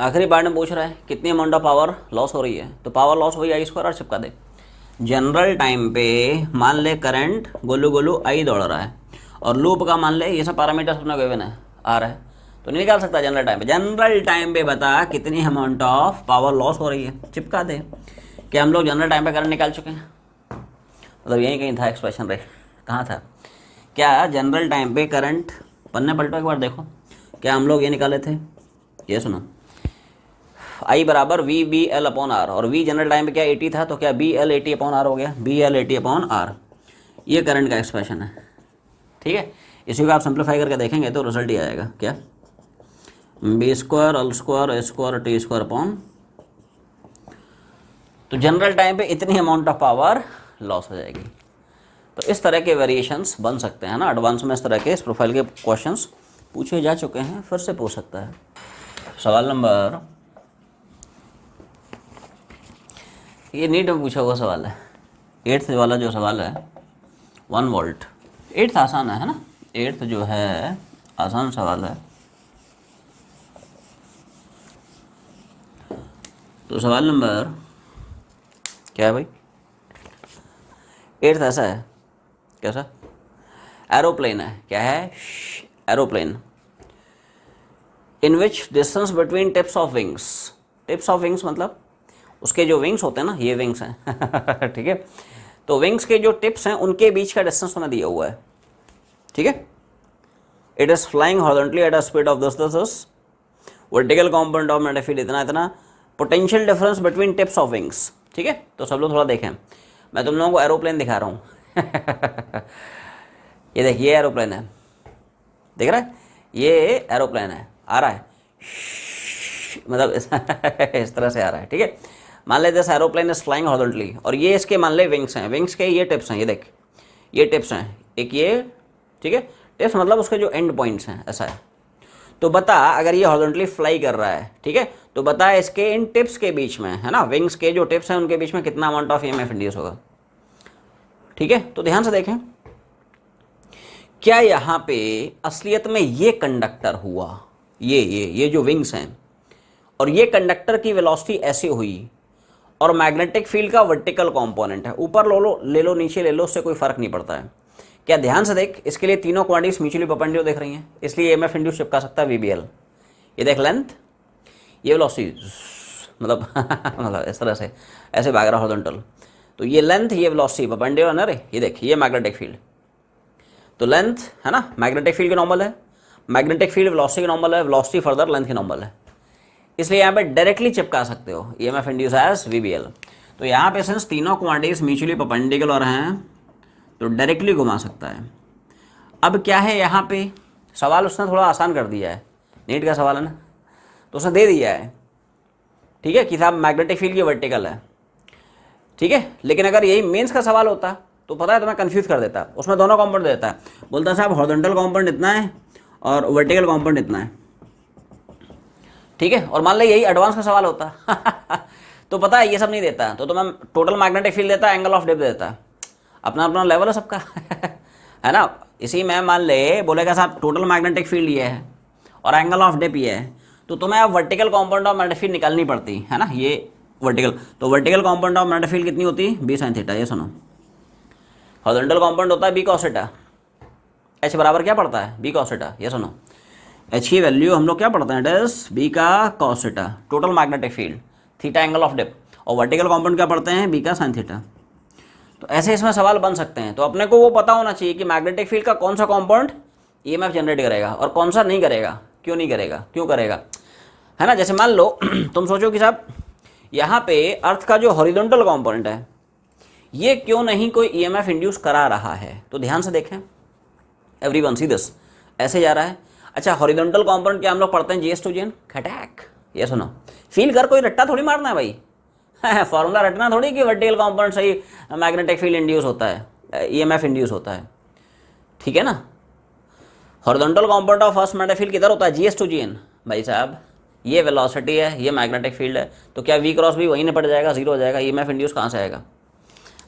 A: आखिरी पार्ट में पूछ रहा है कितनी अमाउंट ऑफ पावर लॉस हो रही है, तो पावर लॉस हुई आई स्क्वायर, और चिपका दे। जनरल टाइम पे मान ले करंट गोलू गोलू आई दौड़ रहा है, और लूप का मान ले ये सब पैरामीटर्स अपना गिवन है, आ रहा है, तो नहीं निकाल सकता जनरल टाइम पे। जनरल टाइम पे बता कितनी अमाउंट ऑफ पावर लॉस हो रही है, चिपका दे। क्या हम लोग जनरल टाइम पे करंट निकाल चुके हैं, मतलब यहीं कहीं था एक्सप्रेशन रे, कहाँ था, क्या जनरल टाइम पे करंट, पन्ने पलटो एक बार देखो, क्या हम लोग ये निकाले थे, ये सुनो, आई बराबर V B L upon R, और वी जनरल टाइम पे क्या 80 था, तो क्या बी एल 80/r हो गया, बी एल 80/r, ये करंट का एक्सप्रेशन है, ठीक है। इसी को आप सिंप्लीफाई करके देखेंगे तो रिजल्ट ही आएगा, क्या बी स्क्वायर अल स्क्वायर ए स्क्वायर टी स्क्वायर अपॉन, तो जनरल टाइम पे इतनी अमाउंट ऑफ पावर लॉस हो जाएगी। तो इस तरह के वेरिएशंस बन सकते हैं ना, एडवांस में इस तरह के इस प्रोफाइल के क्वेश्चंस पूछे जा चुके हैं, फिर से पूछ सकता है। सवाल नंबर, ये नीट में पूछा हुआ सवाल है, 8th वाला जो सवाल है 1 वोल्ट, 8th आसान है ना, 8th जो है आसान सवाल है। तो सवाल नंबर क्या है भाई, 8th ऐसा है, कैसा, एरोप्लेन है, क्या है, aeroplane, in which distance between tips of wings, tips of wings मतलब उसके जो विंग्स होते हैं ना, ये विंग्स हैं ठीक है, तो विंग्स के जो टिप्स हैं उनके बीच का डिस्टेंस हमें दिया हुआ है, ठीक है। It is flying horizontally at a speed of this vertical component of magnetic field इतना, potential difference between tips of wings, ठीक है। तो सब लोग थोड़ा देखें, मैं तुम लोगों को एरोप्लेन दिखा रहा हूँ ये देखिए एरोप्लेन है, देख रहा है, ये एरोप्लेन है, आ रहा है मतलब इस तरह से आ रहा है, ठीक है। मान ले this aeroplane is flying horizontally, और ये इसके मान ले विंग्स हैं, विंग्स के ये टिप्स हैं, ये देख ये टिप्स हैं, एक ये, ठीक है, टिप्स मतलब उसके जो एंड पॉइंट्स हैं, ऐसा है। तो बता अगर ये हॉरिजॉन्टली फ्लाई कर रहा है, ठीक है, तो बता इसके इन टिप्स के बीच में, है ना, विंग्स के जो टिप्स हैं उनके बीच में कितना अमाउंट ऑफ ईएमएफ इंड्यूस होगा, ठीक है। तो ध्यान से देखें, क्या यहाँ पे असलियत में ये कंडक्टर हुआ, ये जो विंग्स हैं, और ये कंडक्टर की वेलोसिटी ऐसे हुई, और मैग्नेटिक फील्ड का वर्टिकल कंपोनेंट है, ऊपर ले लो नीचे ले लो, उससे कोई फर्क नहीं पड़ता है। क्या ध्यान से देख, इसके लिए तीनों क्वांटिटीज म्यूचुअली परपेंडिकुलर दिख रही हैं, इसलिए ईएमएफ इंड्यूस चिपका सकता है वीबीएल। ये देख लेंथ, ये वेलोसिटी मतलब मतलब इस तरह से ऐसे भाग रहा हॉरिजॉन्टल, तो ये लेंथ ये वेलोसिटी परपेंडिकुलर ना रे, ये देख ये मैग्नेटिक फील्ड, तो लेंथ है ना मैग्नेटिक फील्ड के नॉर्मल है, मैग्नेटिक फील्ड वेलोसिटी के नॉर्मल है, वेलोसिटी फर्दर लेंथ के नॉर्मल है, इसलिए यहाँ पे डायरेक्टली चिपका सकते हो ईएमएफ इंड्यूस एज वीबीएल। तो यहाँ पे सिंस तीनों क्वांटिटीज म्यूचुअली परपेंडिकुलर हैं तो डायरेक्टली घुमा सकता है। अब क्या है यहाँ पे सवाल उसने थोड़ा आसान कर दिया है, नीट का सवाल है ना, तो उसने दे दिया है, ठीक है, कि साहब मैग्नेटिक फील्ड की वर्टिकल है, ठीक है। लेकिन अगर यही मेंस का सवाल होता तो पता है तो मैं कंफ्यूज कर देता, उसमें दोनों कंपोनेंट देता है, बोलता साहब हॉरिजॉन्टल कंपोनेंट इतना है और वर्टिकल कंपोनेंट इतना है, ठीक है। और मान लो यही एडवांस का सवाल होता तो पता है ये सब नहीं देता, तो मैं टोटल मैग्नेटिक फील्ड देता, एंगल ऑफ डेप्थ देता, अपना अपना लेवल है सबका है ना। इसी में मान ले बोलेगा साहब टोटल मैग्नेटिक फील्ड ये है और एंगल ऑफ डेप्थ ये है, तो तुम्हें अब vertical compound of magnetic field निकालनी पड़ती है ना, ये वर्टिकल। तो vertical compound of magnetic field कितनी होती है, बी साइन थीटा। ये सुनो, हॉरिजॉन्टल कंपाउंड होता है बी कॉस थीटा, एच बराबर क्या पड़ता है, बी कॉस थीटा। ये सुनो, एच की वैल्यू हम लोग क्या पढ़ते हैं, इट इज बी का cos theta, total magnetic field, theta angle of depth, और वर्टिकल कंपाउंड क्या पढ़ते हैं, बी का साइन थीटा। तो ऐसे इसमें सवाल बन सकते हैं। तो अपने को वो पता होना चाहिए कि मैग्नेटिक फील्ड का कौन सा कंपाउंड ईएमएफ जनरेट करेगा और कौन सा नहीं करेगा, क्यों नहीं करेगा, क्यों करेगा, है ना। जैसे मान लो तुम सोचो कि साहब यहाँ पे अर्थ का जो हॉरिजॉन्टल कंपोनेंट है ये क्यों नहीं कोई ईएमएफ इंड्यूस करा रहा है, तो ध्यान से देखें, एवरीवन सी दिस, ऐसे जा रहा है। अच्छा, हॉरिजॉन्टल कंपोनेंट क्या हम लोग पढ़ते हैं, जीएस टू जीएन, खटैक। ये सुनो, फील कर, कोई रट्टा थोड़ी मारना है भाई फॉर्मूला रटना थोड़ी कि वर्टिकल कंपोनेंट से ही मैग्नेटिक फील्ड इंड्यूस होता है, ईएमएफ इंड्यूस होता है, ठीक है ना। Horizontal component of first magnetic field किधर होता है, जीएस टू जीएन। भाई साहब ये वेलोसिटी है, ये मैग्नेटिक फील्ड है, तो क्या वी क्रॉस भी वहीं निपट जाएगा, जीरो हो जाएगा, ईएमएफ इंड्यूस कहाँ से आएगा,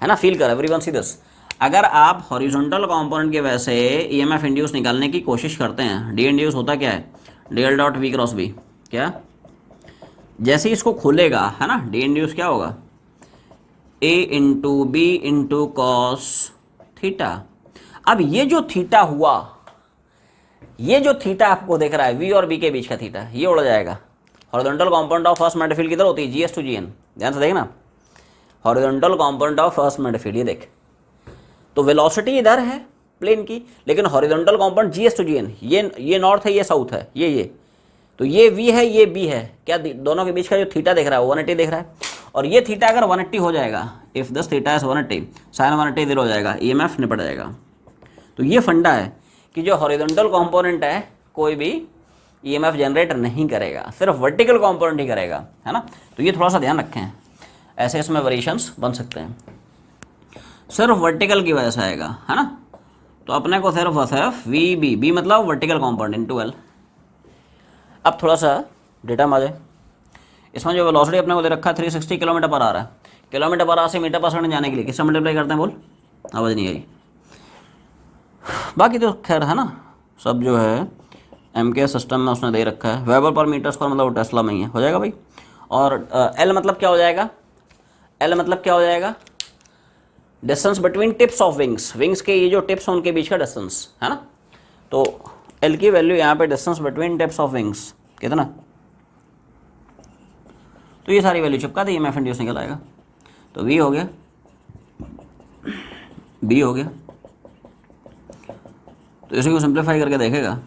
A: है ना। फील कर, एवरीवन सी दिस, अगर आप हॉरिजॉन्टल कंपोनेंट की वजह से ईएमएफ इंड्यूस निकालने की कोशिश करते हैं, डी इंड्यूस होता क्या है, DL dot V cross B, क्या जैसे ही इसको खोलेगा, है ना, डी इंड्यूस क्या होगा, A into B into cos theta. अब ये जो थीटा हुआ, ये जो थीटा आपको देख रहा है वी और बी के बीच का थीटा, ये उड़ जाएगा। Horizontal component of first magnetic field किधर होती है, जीएस टू जीएन, ध्यान से देखना, horizontal component of first magnetic field, ये देख, तो वेलोसिटी इधर है प्लेन की, लेकिन horizontal component GS to GN, ये नॉर्थ है, ये साउथ है, ये तो ये वी है, ये बी है, क्या दोनों के बीच का जो थीटा देख रहा है वो 180 देख रहा है, और ये थीटा अगर 180 हो जाएगा, if this theta is 180, sine 180 0 हो जाएगा, ईएमएफ निपट जाएगा। तो ये फंडा है कि जो हॉरिजॉन्टल कंपोनेंट है कोई भी ईएमएफ जनरेट नहीं करेगा, सिर्फ वर्टिकल कंपोनेंट ही करेगा, है ना। तो ये थोड़ा सा ध्यान रखें, ऐसे इसमें वेरिएशंस बन सकते हैं, सिर्फ वर्टिकल की वजह से आएगा, है ना। तो अपने को सिर्फ वी बी, बी मतलब वर्टिकल कंपाउंड इनटू एल। अब थोड़ा सा डेटा में आ जाए, इसमें जो वेलोसिटी अपने को दे रखा है 360 किलोमीटर पर आ रहा है, किलोमीटर पर आवर से मीटर पर सेकंड जाने के लिए किससे मल्टीप्लाई करते हैं, बोल, आवाज़ नहीं आई। बाकी तो खैर है ना, सब जो है एम के सिस्टम में उसने दे रखा है, वेबर पर मीटर स्क्वायर मतलब टेस्ला में ही है, हो जाएगा भाई। और एल मतलब क्या हो जाएगा, एल मतलब क्या हो जाएगा, distance between tips of wings, wings के ये जो टिप्स हैं उनके बीच का डिस्टेंस, है ना। तो एल की वैल्यू यहाँ पे distance between tips of wings कितना, तो ये सारी वैल्यू चिपका दी, ईएमएफ इंड्यूस निकल आएगा। तो वी हो गया, बी हो गया, तो इसी को सिंप्लीफाई करके देखेगा,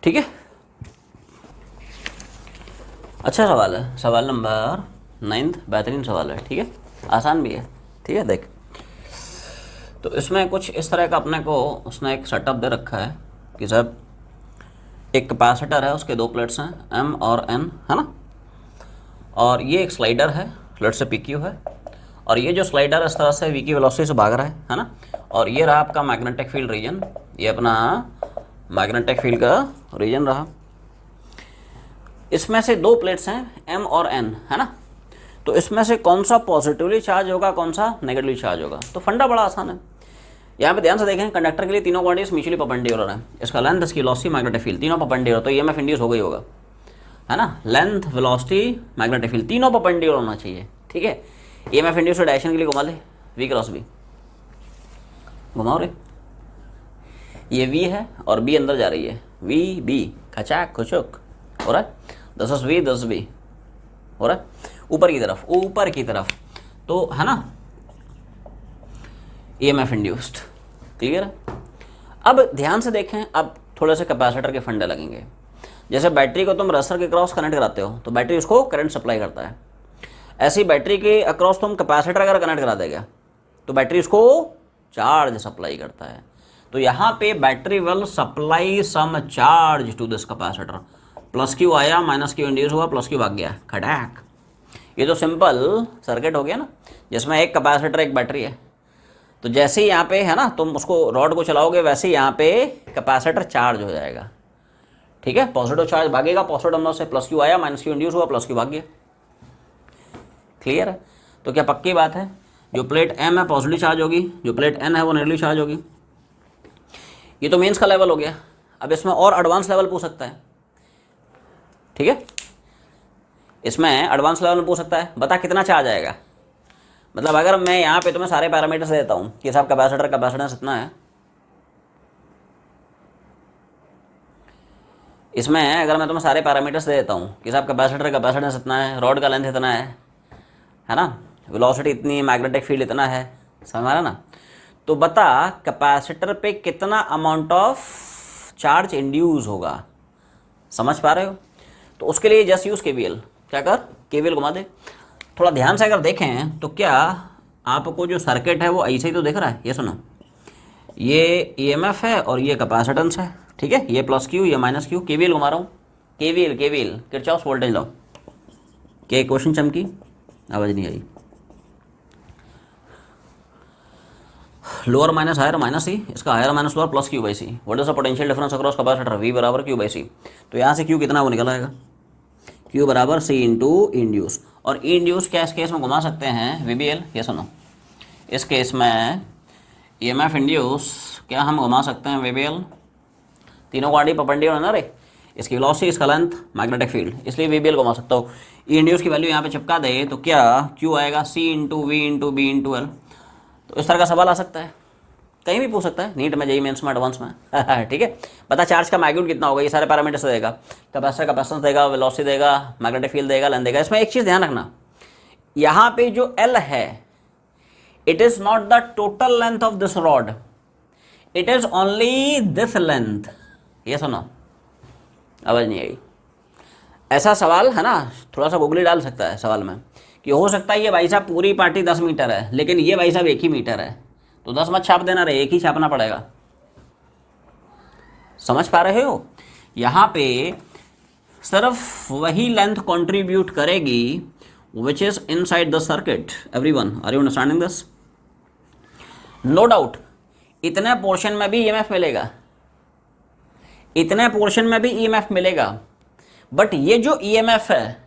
A: ठीक है। अच्छा सवाल है, सवाल नंबर 9, बेहतरीन सवाल है, ठीक है, आसान भी है, ठीक है। देख, तो इसमें कुछ इस तरह का अपने को उसने एक सेटअप दे रखा है कि साहब एक कैपेसिटर है, उसके दो प्लेट्स हैं एम और एन, है ना, और ये एक स्लाइडर है, लेट्स से पीक्यू है, और ये जो स्लाइडर इस तरह से वी की वेलोसिटी से भाग रहा है ना, और ये रहा आपका मैग्नेटिक फील्ड रीजन, ये अपना मैग्नेटिक फील्ड का रीजन रहा। इसमें से दो प्लेट्स हैं एम और एन, है ना, तो इसमें से कौन सा पॉजिटिवली चार्ज होगा, कौन सा नेगेटिवली चार्ज होगा। तो फंडा बड़ा आसान है, यहाँ पे ध्यान से देखें, कंडक्टर के लिए तीनों क्वांटिटीज म्यूचुअली परपेंडिकुलर है, इसका लेंथ, इसकी वेलोसिटी, मैग्नेटिक फील्ड, तीनों परपेंडिकुलर, तो ईएमएफ इंड्यूस हो गई होगा, है ना। लेंथ, वेलोसिटी, मैग्नेटिक फील्ड तीनों परपेंडिकुलर होना चाहिए, ठीक है। ईएमएफ इंड्यूस डायरेक्शन के लिए घुमा ले, वी क्रॉस बी, घुमाओ रे, ये वी है और बी अंदर जा रही है, वी बी, खचाक खुचुक हो रहा है, दस वी 10 बी हो रहा है, ऊपर की तरफ, ऊपर की तरफ, तो है ना, ईएमएफ इंड्यूस्ड, क्लियर है। अब ध्यान से देखें, अब थोड़े से कैपेसिटर के फंडे लगेंगे। जैसे बैटरी को तुम रजिस्टर के क्रॉस कनेक्ट कराते हो तो बैटरी उसको करंट सप्लाई करता है, ऐसी बैटरी के अक्रॉस तुम कैपेसिटर अगर कनेक्ट करा देगा तो बैटरी उसको चार्ज सप्लाई करता है। तो यहाँ पे battery will supply some charge to this capacitor, plus Q आया, माइनस क्यू इंड्यूस हुआ, प्लस क्यू भाग गया, खटाक। ये तो सिंपल सर्किट हो गया ना, जिसमें एक कैपेसिटर एक बैटरी है। तो जैसे ही यहाँ पे है ना तुम उसको रॉड को चलाओगे वैसे ही यहाँ पे कैपेसिटर चार्ज हो जाएगा, ठीक है, पॉजिटिव चार्ज भागेगा पॉजिटिव टर्मिनल से, प्लस क्यू आया, माइनस क्यू इंड्यूस हुआ, प्लस क्यू भाग गया। क्लियर है? तो क्या पक्की बात है, जो प्लेट M है पॉजिटिव चार्ज होगी, जो प्लेट N है वो नेगेटिव चार्ज होगी। ये तो मेंस का लेवल हो गया। अब इसमें और एडवांस लेवल पूछ सकता है, ठीक है, इसमें एडवांस लेवल में पूछ सकता है, बता कितना चार्ज आएगा। मतलब अगर मैं यहाँ पे तुम्हें सारे पैरामीटर्स दे देता हूँ कि साहब कैपेसिटेंस इतना है, इसमें अगर मैं तुम्हें सारे पैरामीटर्स दे देता हूँ कि साहब कैपेसिटेंस इतना है, रॉड का लेंथ इतना है ना, वेलोसिटी इतनी, मैग्नेटिक फील्ड इतना है, समझ में आ रहा ना। तो बता कैपेसिटर पे कितना अमाउंट ऑफ चार्ज इंड्यूस होगा, समझ पा रहे हो। तो उसके लिए जस्ट यूज केवीएल, क्या कर केवीएल घुमा दे। थोड़ा ध्यान से अगर देखें तो क्या आपको जो सर्किट है वो ऐसे ही तो दिख रहा है। ये सुनो, ये ईएमएफ है और ये कैपेसिटेंस है, ठीक है, ये प्लस क्यू ये माइनस क्यू। केवीएल घुमा रहा हूँ, केवीएल किरचॉफ्स वोल्टेज लॉ। क्या क्वेश्चन चमकी, आवाज़ नहीं आई। Lower minus higher minus C, इसका higher minus lower plus Q by C. What is the potential difference across capacitor, V बराबर क्यू बाई सी। तो यहाँ से क्यू कितना वो निकल आएगा, क्यू बराबर सी इंटू इंड्यूस। और इंड्यूस क्या इस केस में घुमा सकते हैं, वीबीएल। ये सुनो, इस केस में ईएमएफ इंड्यूस क्या हम घुमा सकते हैं, वीबीएल। तीनों क्वांटिटी परपेंडिकुलर है ना रे, इसकी वेलोसिटी, इसका लेंथ, मैग्नेटिक फील्ड, इसलिए वीबीएल घुमा सकता हूँ। ई इंड्यूस की वैल्यू यहाँ पे चिपका दे तो क्या क्यू आएगा C into V into B into L. तो इस तरह का सवाल आ सकता है, कहीं भी पूछ सकता है, नीट में, जेईई मेंस में, एडवांस में। ठीक है, पता चार्ज का मैग्नीट्यूड कितना होगा, ये सारे पैरामीटर्स देगा, कैपेसिटेंस देगा, वेलोसिटी देगा, मैग्नेटिक फील्ड देगा, लेंथ देगा। इसमें एक चीज़ ध्यान रखना, यहाँ पे जो एल है it is not the total length of this rod, it is only this length. ये सुनो, आवाज नहीं आई। ऐसा सवाल है ना, थोड़ा सा गुगली डाल सकता है सवाल में कि हो सकता है ये भाई साहब पूरी पार्टी 10 मीटर है लेकिन ये भाई साहब 1 ही मीटर है, तो 10 मत छाप देना रे, 1 ही छापना पड़ेगा। समझ पा रहे हो, यहाँ पे सिर्फ वही लेंथ कंट्रीब्यूट करेगी which is inside the circuit. Everyone, are you understanding this? No doubt इतने पोर्शन में भी ईएमएफ मिलेगा, इतने पोर्शन में भी ईएमएफ मिलेगा, बट ये जो ईएमएफ है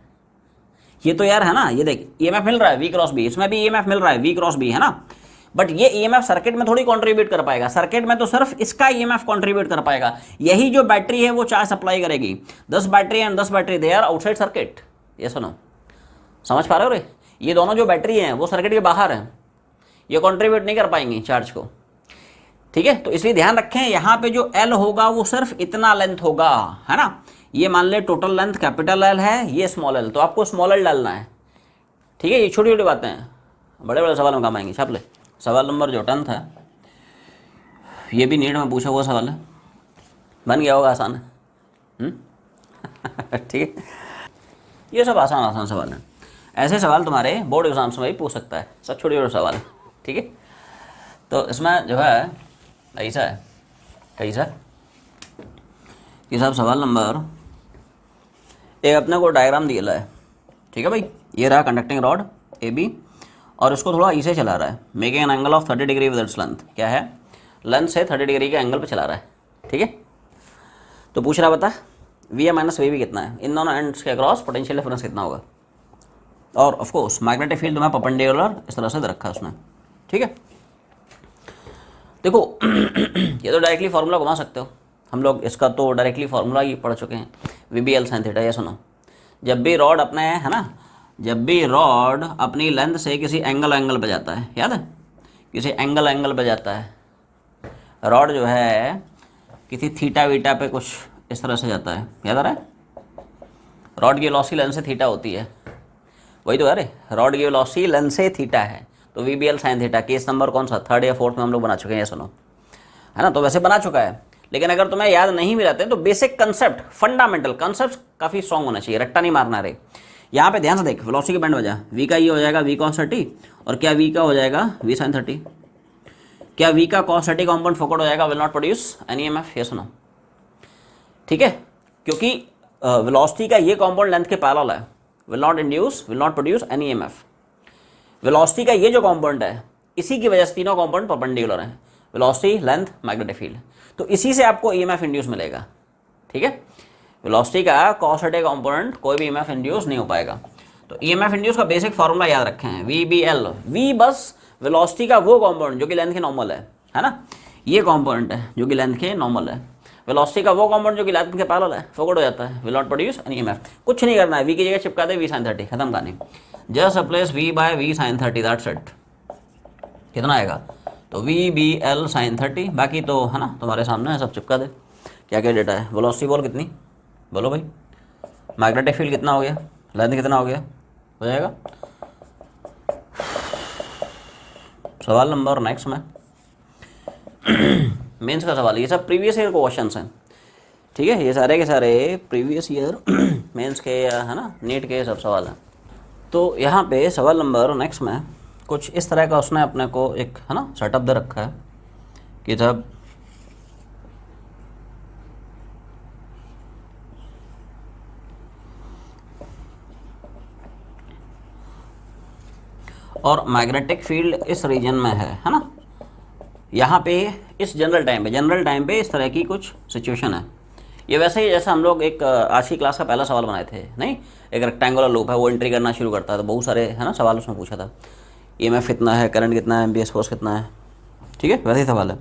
A: ये तो यार है ना, ये देख ईएमएफ मिल रहा है वी क्रॉस बी, इसमें भी ईएमएफ मिल रहा है वी क्रॉस बी, है ना, बट ये ईएमएफ सर्किट में थोड़ी कंट्रीब्यूट कर पाएगा, सर्किट में तो सिर्फ इसका ईएमएफ कंट्रीब्यूट कर पाएगा। यही जो बैटरी है वो चार्ज सप्लाई करेगी। 10 battery and 10 battery they are outside circuit. ये सुनो, समझ पा रहे हो रे, ये दोनों जो बैटरी हैं वो सर्किट के बाहर हैं, ये कंट्रीब्यूट नहीं कर पाएंगी चार्ज को, ठीक है। तो इसलिए ध्यान रखें, यहाँ पे जो एल होगा वो सिर्फ इतना लेंथ होगा, है ना। ये मान ले टोटल लेंथ कैपिटल एल है, ये स्मॉल एल, तो आपको स्मॉल एल डालना है, ठीक है। ये छोटी छोटी बातें हैं, बड़े बड़े सवाल में काम आएंगे। छाप ले, सवाल नंबर जो 10 है, ये भी नीट में पूछा हुआ सवाल है, बन गया होगा आसान है। ठीक है, ये सब आसान सवाल है। ऐसे सवाल तुम्हारे बोर्ड एग्जाम्स में भी पूछ सकता है, सब छोटे छोटे सवाल है, ठीक है। तो इसमें जो है ऐसा है, कैसा ये सब सवाल नंबर एक अपने को डायग्राम दिया है, ठीक है भाई। ये रहा कंडक्टिंग रॉड ए बी और इसको थोड़ा इसे चला रहा है, making an angle of 30 degree with its length. क्या है, लेंथ से 30 डिग्री के एंगल पे चला रहा है, ठीक है। तो पूछ रहा बता V A minus V B कितना है, इन दोनों एंड्स के अक्रॉस पोटेंशियल डिफरेंस कितना होगा, और ऑफ कोर्स मैग्नेटिक फील्ड में परपेंडिकुलर इस तरह से रखा है उसने, ठीक है। देखो ये तो डायरेक्टली फार्मूला घुमा सकते हो, हम लोग इसका तो डायरेक्टली फार्मूला ही पढ़ चुके हैं, V B L sine theta. ये सुनो, जब भी रॉड अपने है ना, जब भी रॉड अपनी लेंथ से किसी एंगल पे जाता है, याद है, किसी एंगल पे जाता है, रॉड जो है किसी थीटा वीटा पे कुछ इस तरह से जाता है, याद आ रहा है। रॉड की वेलोसिटी लेंथ से थीटा होती है, वही तो अरे रॉड की वेलोसिटी लेंथ से थीटा है, तो V B L sine theta. Case number कौन सा, 3rd या 4th में हम लोग बना चुके हैं, ये सुनो, है ना। तो वैसे बना चुका है, लेकिन अगर तुम्हें याद नहीं भी रहते तो बेसिक कंसेप्ट, फंडामेंटल कंसेप्ट काफ़ी स्ट्रॉन्ग होना चाहिए, रट्टा नहीं मारना रे। यहाँ पे ध्यान से देख, वेलोसिटी की बैंड वजह वी का ये हो जाएगा वी कॉस 30, और क्या वी का हो जाएगा वी साइन 30। क्या वी का कॉस 30 कॉम्पोनेंट फोकट हो जाएगा, will not produce any EMF. ये सुनो, ठीक है, क्योंकि वेलोसिटी का ये कॉम्पोनेंट लेंथ के पैरेलल है, will not induce, will not produce any EMF. Velocity का ये जो कॉम्पोनेंट है इसी की वजह से तीनों कॉम्पोनेंट परपेंडिकुलर हैं, वेलोसिटी, लेंथ, मैग्नेटिक फील्ड, तो इसी से आपको ईएमएफ इंड्यूस मिलेगा, ठीक है। वेलोसिटी का कॉसेटे कंपोनेंट कोई भी ईएमएफ इंड्यूस नहीं हो पाएगा। तो ईएमएफ इंड्यूस का बेसिक फार्मूला याद रखें हैं, वी बी एल। वी बस वेलोसिटी का वो कंपोनेंट जो कि लेंथ के नॉर्मल है ना, ये कंपोनेंट है जो कि लेंथ के नॉर्मल है। वेलोसिटी का वो कंपोनेंट जो कि लेंथ के पैरेलल है, फोकट हो जाता है, will not produce any EMF. कुछ नहीं करना है, वी की जगह चिपका दे वी साइन 30, खत्म कहानी। Just replace V by V sine 30, that's it. कितना आएगा, तो वी बी एल साइन 30, बाकी तो है ना तुम्हारे सामने है, सब चिपका दे। क्या क्या डेटा है, वेलोसिटी बॉल कितनी, बोलो भाई, मैग्नेटिक फील्ड कितना हो गया, लेंथ कितना हो गया, हो जाएगा। सवाल नंबर नेक्स्ट में मेंस का सवाल, ये सब प्रीवियस ईयर क्वेश्चंस हैं, ठीक है, ये सारे के सारे प्रीवियस ईयर मेंस के है ना, नीट के सब सवाल हैं। तो यहाँ पे सवाल नंबर नेक्स्ट में कुछ इस तरह का उसने अपने को एक है ना सेटअप दे रखा है कि जब और मैग्नेटिक फील्ड इस रीजन में है ना, यहाँ पे इस जनरल टाइम पे इस तरह की कुछ सिचुएशन है। ये वैसे ही जैसा हम लोग एक आज की क्लास का पहला सवाल बनाए थे, नहीं, एक रेक्टेंगुलर लूप है, वो एंट्री करना शुरू करता है, तो बहुत सारे है ना सवाल उसमें पूछा था, ईएमएफ कितना है, करंट कितना है, एम्पियर फोर्स कितना है, ठीक है, वैसे ही सवाल है।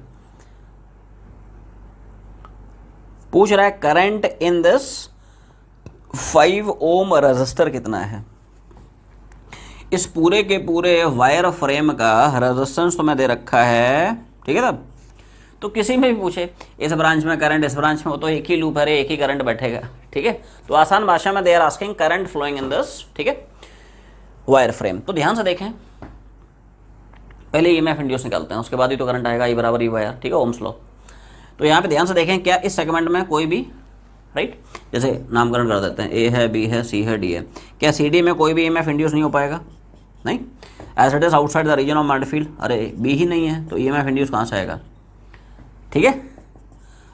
A: पूछ रहा है current in this 5 ohm resistor कितना है। इस पूरे के पूरे वायर फ्रेम का रेजिस्टेंस तो मैं दे रखा है, ठीक है साहब। तो किसी में भी पूछे इस ब्रांच में करंट, इस ब्रांच में, वो तो एक ही लूप है, एक ही करंट बैठेगा, ठीक है। तो आसान भाषा में they are asking current flowing in this, ठीक है, वायर फ्रेम। तो ध्यान से देखें, पहले ईएमएफ इंड्यूस निकालते हैं, उसके बाद ही तो करंट आएगा, ई बराबर ई वायर, ठीक है, ओम्स लॉ। तो यहाँ पे ध्यान से देखें, क्या इस सेगमेंट में कोई भी, राइट, जैसे नामकरण कर देते हैं, ए है, बी है, सी है, डी है, क्या सी डी में कोई भी ईएमएफ इंड्यूस नहीं हो पाएगा, नहीं, as it is outside the region of magnetic field. अरे बी ही नहीं है तो ईएमएफ इंड्यूस कहाँ से आएगा, ठीक है।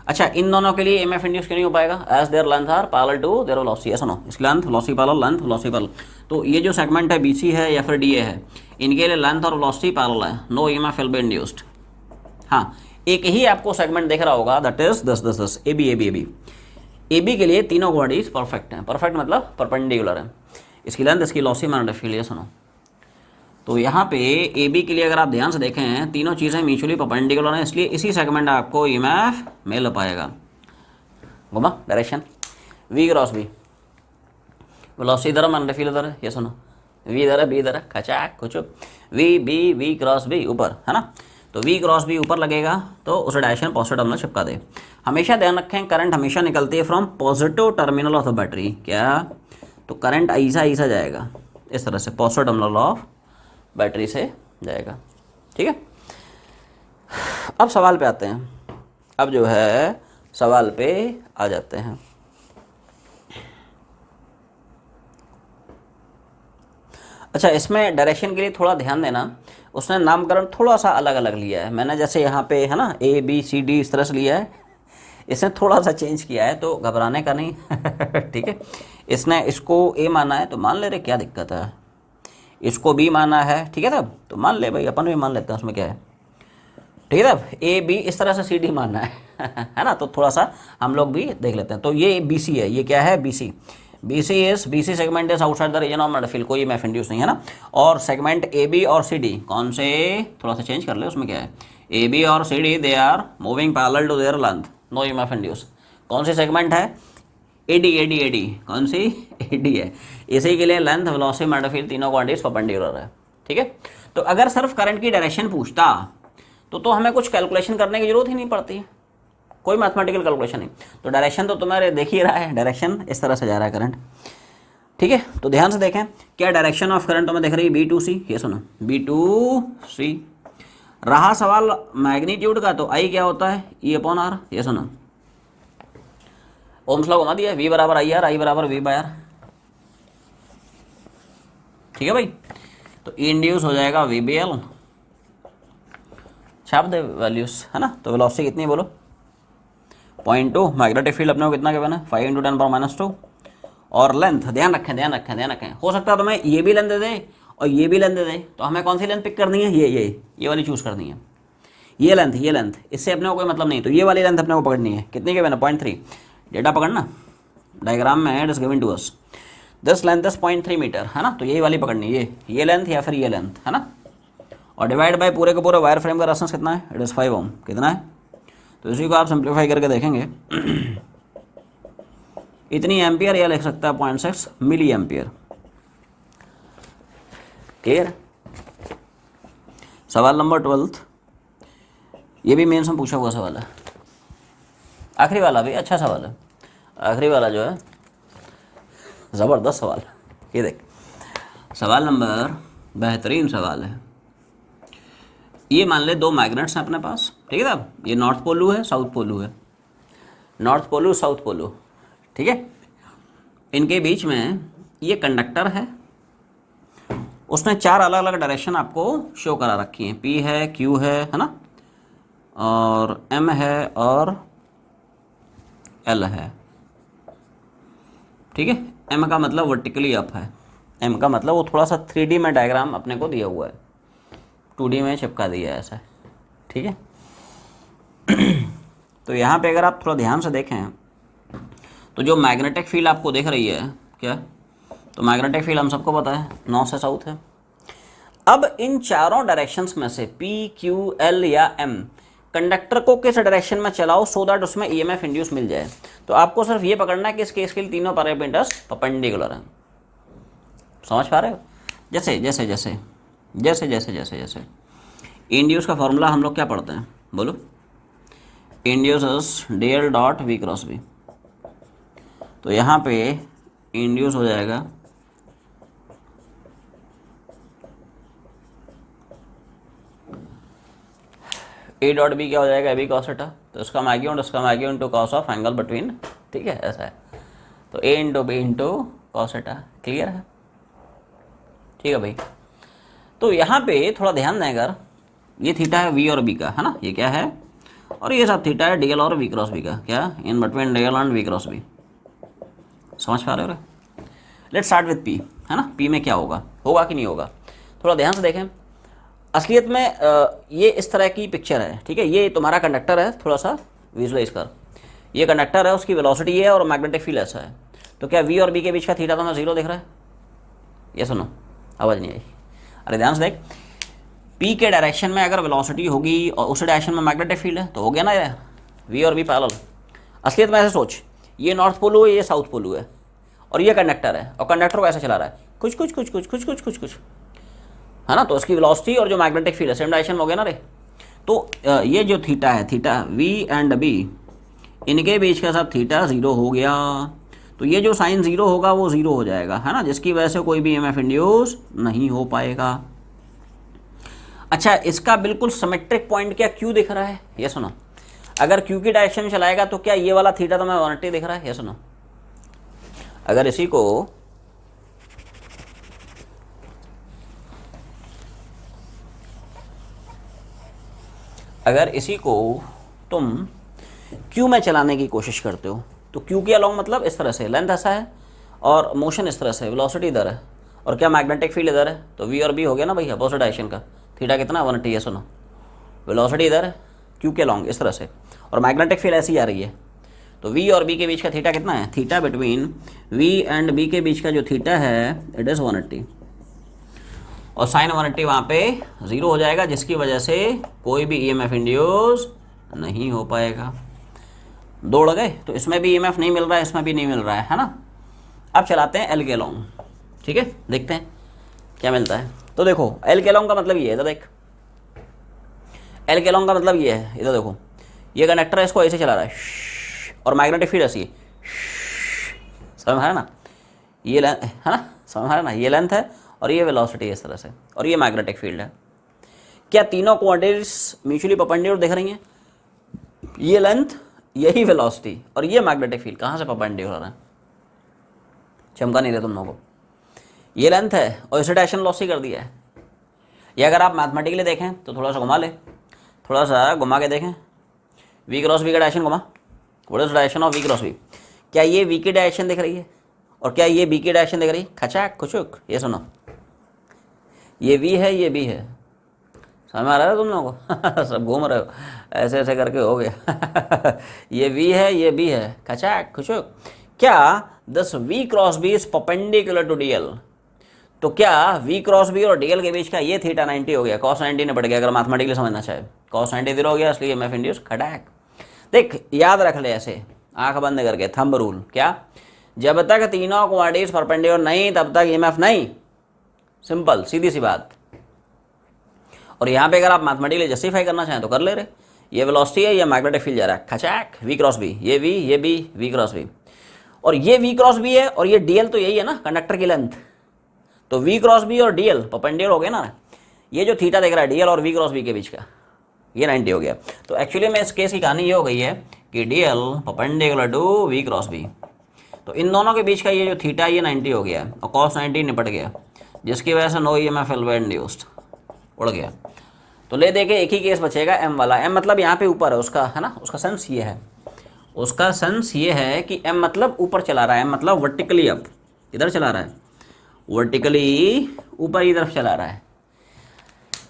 A: अच्छा, इन दोनों के लिए ईएमएफ इंड्यूस क्यों नहीं हो पाएगा, as their length are parallel to their velocity, ऐसा नो, इस length velocity parallel, length velocity parallel. तो ये जो सेगमेंट है बीसी है या फिर डीए है, इनके लिए लेंथ और वेलोसिटी पैरेलल है, no EMF will be induced. हाँ, एक ही आपको सेगमेंट दिख रहा होगा, दैट इज 10 ए बी के लिए तीनों क्वांटिटीज परफेक्ट हैं। परफेक्ट मतलब परपेंडिकुलर है, इसकी लेंथ, इसकी वेलोसिटी, मैग्नेटिक फील्ड, ये सुनो। तो यहाँ पे ए बी के लिए अगर आप ध्यान से देखें, तीनों चीज़ें म्यूचुअली परपेंडिकुलर हैं, इसलिए इसी सेगमेंट आपको ईएमएफ मिल पाएगा। घुमा direction, V cross B, velocity इधर है, मैग्नेटिक फील्ड इधर है, ये सुनो, वी इधर है, बी इधर है, खचाक कुछ, वी क्रॉस बी ऊपर है ना, तो वी क्रॉस बी ऊपर लगेगा, तो उसे डायरेक्शन पॉजिटिव टर्मिनल चिपका दे। हमेशा ध्यान रखें, करंट हमेशा निकलती है from positive terminal of the battery, क्या, तो करंट ऐसा जाएगा, इस तरह से पॉजिटिव टर्मिनल ऑफ बैटरी से जाएगा, ठीक है। अब सवाल पे आते हैं, अब जो है सवाल पे आ जाते हैं। अच्छा, इसमें डायरेक्शन के लिए थोड़ा ध्यान देना, उसने नामकरण थोड़ा सा अलग अलग लिया है। मैंने जैसे यहाँ पे है ना ए बी सी डी इस तरह से लिया है, इसने थोड़ा सा चेंज किया है, तो घबराने का नहीं ठीक है। इसने इसको ए माना है तो मान ले रहे, क्या दिक्कत है, इसको बी माना है, ठीक है तब, तो मान ले भाई, अपन भी मान लेते हैं, उसमें क्या है, ठीक है तब। ए बी इस तरह से सी डी मानना है ना, तो थोड़ा सा हम लोग भी देख लेते हैं। तो ये बी सी है, ये क्या है, B C, B C segment is outside the region of magnetic field, कोई ईएमएफ इंड्यूस नहीं है ना। और सेगमेंट ए बी और सी डी कौन से, थोड़ा सा चेंज कर ले, उसमें क्या है, ए बी और C D they are moving parallel to their length, no EMF induce. कौन सी सेगमेंट है, एडी, कौन सी, एडी है, इसी के लिए लेंथ, वेलोसिटी, मैग्नेटिक फील्ड तीनों क्वांटिटीज परपेंडिकुलर है, ठीक है। तो अगर सिर्फ करंट की डायरेक्शन पूछता तो हमें कुछ कैलकुलेशन करने की जरूरत ही नहीं पड़ती है, कोई मैथमेटिकल कैलकुलेशन नहीं। तो डायरेक्शन तो तुम्हारे देख ही रहा है, डायरेक्शन इस तरह से जा रहा है करंट, ठीक है। तो ध्यान से देखें, क्या डायरेक्शन ऑफ करंट तुम्हें दिख रही है, बी टू सी, ये सुनो, बी टू सी। रहा सवाल मैग्नीट्यूड का, तो आई क्या होता है, ई अपॉन आर, ये सुनो, ओम्स लॉ घुमा दिया, वी बराबर आई आर, आई बराबर वी बाय आर, ठीक है भाई। तो ई इंड्यूस हो जाएगा वी बी एल, छाप दे वैल्यूज है ना। तो वेलोसिटी कितनी बोलो, 0.2, मैग्नेटिक फील्ड अपने को कितना गिवन है, 5 × 10⁻², और लेंथ, ध्यान रखें, हो सकता है तुम्हें ये भी लेंथ दे दे और ये भी लेंथ दे दे, तो हमें कौन सी लेंथ पिक करनी है, ये वाली चूज़ करनी है, ये लेंथ, इससे अपने को कोई मतलब नहीं, तो ये वाली लेंथ अपने को पकड़नी है, कितनी गिवन है, 0.3, डेटा पकड़ना, डायग्राम में it is given to us this length is 0.3 metre, है ना, तो यही वाली पकड़नी है, ये लेंथ या फिर ये लेंथ, है ना, और डिवाइड बाय पूरे के पूरे वायर फ्रेम का रेजिस्टेंस कितना है, इट इज़ 5 ओम, कितना है, तो इसी को आप सिंप्लीफाई करके देखेंगे इतनी एम्पियर, या लिख सकता है 0.6 मिली एम्पियर। क्लियर। सवाल नंबर 12, ये भी मेंस में पूछा हुआ सवाल है, आखिरी वाला भी अच्छा सवाल है, आखिरी वाला जो है ज़बरदस्त सवाल। ये देख सवाल नंबर, बेहतरीन सवाल है। ये मान ले दो मैग्नेट्स हैं अपने पास, ठीक है साहब, ये नॉर्थ पोलू है, साउथ पोलू है, नॉर्थ पोलू साउथ पोलू, ठीक है, इनके बीच में ये कंडक्टर है, उसने चार अलग अलग डायरेक्शन आपको शो करा रखी हैं, पी है, क्यू है ना, और एम है और एल है, ठीक है। एम का मतलब वर्टिकली अप है, एम का मतलब वो थोड़ा सा 3D में डायग्राम अपने को दिया हुआ है, 2D में चिपका दिया है ऐसा, ठीक है। तो यहाँ पे अगर आप थोड़ा ध्यान से देखें तो जो मैग्नेटिक फील्ड आपको दिख रही है क्या, तो मैग्नेटिक फील्ड हम सबको पता है नॉर्थ से साउथ है। अब इन चारों डायरेक्शंस में से P, Q, L या M कंडक्टर को किस डायरेक्शन में चलाओ सो दैट उसमें EMF इंड्यूस मिल जाए। तो आपको सिर्फ ये पकड़ना है कि इस केस के लिए तीनों पैरामीटर्स परपेंडिकुलर हैं। समझ पा रहे हो? जैसे जैसे जैसे जैसे जैसे जैसे जैसे इंड्यूस का फॉर्मूला हम लोग क्या पढ़ते हैं, बोलो, induce is DL dot V cross V। तो यहाँ पे इंड्यूस हो जाएगा A डॉट B क्या हो जाएगा, AB कॉस थीटा, तो इसका magnitude into cos of angle between, ठीक है, ऐसा है, तो A into B into cos theta. Clear है? ठीक है भाई। तो यहाँ पे थोड़ा ध्यान दें, अगर ये थीटा है V और B का, है ना, ये क्या है, और ये सब थीटा है DL और V क्रॉस B का, क्या, in between DL and V cross B। समझ पा रहे हो? लेट्स स्टार्ट विथ P, है ना, P में क्या होगा कि नहीं होगा, थोड़ा ध्यान से देखें। असलियत में ये इस तरह की पिक्चर है, ठीक है, ये तुम्हारा कंडक्टर है, थोड़ा सा विजुअलाइज कर, ये कंडक्टर है, उसकी वेलोसिटी ये है और मैग्नेटिक फील्ड ऐसा है, तो क्या V और B के बीच का थीटा तुम्हें 0 दिख रहा है? ये सुनो, आवाज़ नहीं आई, अरे ध्यान से देख, P के डायरेक्शन में अगर वेलोसिटी होगी और उस डायरेक्शन में मैग्नेटिक फील्ड है तो हो गया ना यार, V और B पैरेलल। असलियत में ऐसे सोच, ये नॉर्थ पोलू है, ये साउथ पोलू है, और ये कंडक्टर है, और कंडक्टर को ऐसे चला रहा है, कुछ कुछ कुछ कुछ कुछ कुछ कुछ कुछ, है ना, तो उसकी वेलोसिटी और जो मैग्नेटिक फील्ड है सेम डायरेक्शन में हो गया ना रे। तो ये जो थीटा है, थीटा V एंड B, इनके बीच का सब थीटा 0 हो गया, तो ये जो साइन 0 होगा वो 0 हो जाएगा, है ना, जिसकी वजह से कोई भी EMF इंड्यूस नहीं हो पाएगा। अच्छा, इसका बिल्कुल सिमेट्रिक पॉइंट क्या Q दिख रहा है? ये सुनो, अगर Q की डायरेक्शन में चलाएगा तो क्या ये वाला थीटा तुम्हें 180 दिख रहा है? ये सुनो, अगर इसी को तुम Q में चलाने की कोशिश करते हो तो Q के अलोंग मतलब इस तरह से लेंथ ऐसा है और मोशन इस तरह से, वेलोसिटी इधर है, और क्या मैग्नेटिक फील्ड इधर है, तो V और B हो गया ना भाई, अपोजिट डायरेक्शन का, थीटा कितना 180 है। सुनो, वेलोसिटी इधर है Q के अलोंग इस तरह से, और मैग्नेटिक फील्ड ऐसी आ रही है, तो V और B के बीच का थीटा कितना है, theta between V and B के बीच का जो थीटा है इट इज़ 180, और साइन 180 वहाँ पे 0 हो जाएगा, जिसकी वजह से कोई भी EMF इंड्यूस नहीं हो पाएगा। दौड़ गए, तो इसमें भी EMF नहीं मिल रहा है, इसमें भी नहीं मिल रहा है ना। अब चलाते हैं L के लॉन्ग, ठीक है, देखते हैं क्या मिलता है। तो देखो L के लॉन्ग का मतलब ये है, इधर देख, L के लॉन्ग का मतलब ये है, इधर देखो, ये कंडक्टर है, इसको ऐसे चला रहा है, और मैग्नेटिक फील्ड ऐसी है, समझ में है ना, ये लेंथ है ना, समझ में है ना, ये लेंथ है और ये वेलोसिटी है इस तरह से, और ये मैग्नेटिक फील्ड है। क्या तीनों क्वांटिटीज म्यूचुअली परपेंडिकुलर दिख रही हैं? ये लेंथ, यही वेलोसिटी और ये मैग्नेटिक फील्ड कहाँ से परपेंडिकुलर है? चमका नहीं रहे तुम लोगों को, ये लेंथ है और इसे डायरेक्शन लॉसी कर दिया है। ये अगर आप मैथमेटिकली देखें तो थोड़ा सा घुमा ले, थोड़ा सा घुमा के देखें, V क्रॉस B का डायरेक्शन घुमा, what is direction of V cross B? क्या ये V की डायरेक्शन दिख रही है और क्या ये B की डायरेक्शन दिख रही है? खचाक खुचुक, ये सुनो, ये V है, ये B है, समझ में आ रहा है तुम लोगों को? सब घूम रहे हो ऐसे ऐसे करके, हो गया ये V है, ये B है, खचाक खुचुक। क्या this V cross B is perpendicular to DL, तो क्या वी क्रॉस बी और डीएल के बीच का ये थीटा 90 हो गया, cos 90 निपट गया अगर मैथमेटिकली समझना चाहे, cos 90 0 हो गया, इसलिए EMF इंड्यूस खटाक। देख याद रख ले ऐसे आंख बंद करके, थंब रूल, क्या जब तक तीनों क्वांटिटीज परपेंडिकुलर नहीं तब तक EMF नहीं, सिंपल सीधी सी बात। और यहाँ पे अगर आप मैथमेटिकली जस्टिफाई करना चाहें तो कर ले रहे, ये वेलोसिटी है, ये मैग्नेटिक फील्ड जा रहा है खचाक वी क्रॉस बी, ये बी वी क्रॉस बी, और ये वी क्रॉस बी है और ये डीएल तो यही है ना कंडक्टर की लेंथ, तो वी क्रॉस बी और डीएल परपेंडिकुलर हो गए ना, ये जो थीटा देख रहा है डीएल और वी क्रॉस बी के बीच का ये 90 हो गया। तो एक्चुअली में इस केस की कहानी ये हो गई है कि DL perpendicular to V cross B, तो इन दोनों के बीच का ये जो थीटा ये 90 हो गया और cos 90 निपट गया, जिसकी वजह से no EMF will be induced, उड़ गया। तो ले देखे एक ही केस बचेगा m वाला, m मतलब यहाँ पे ऊपर है उसका, है ना, उसका सेंस ये है, उसका सेंस ये है कि m मतलब ऊपर चला रहा है, m मतलब वर्टिकली अप इधर चला रहा है, वर्टिकली ऊपर की तरफ चला रहा है,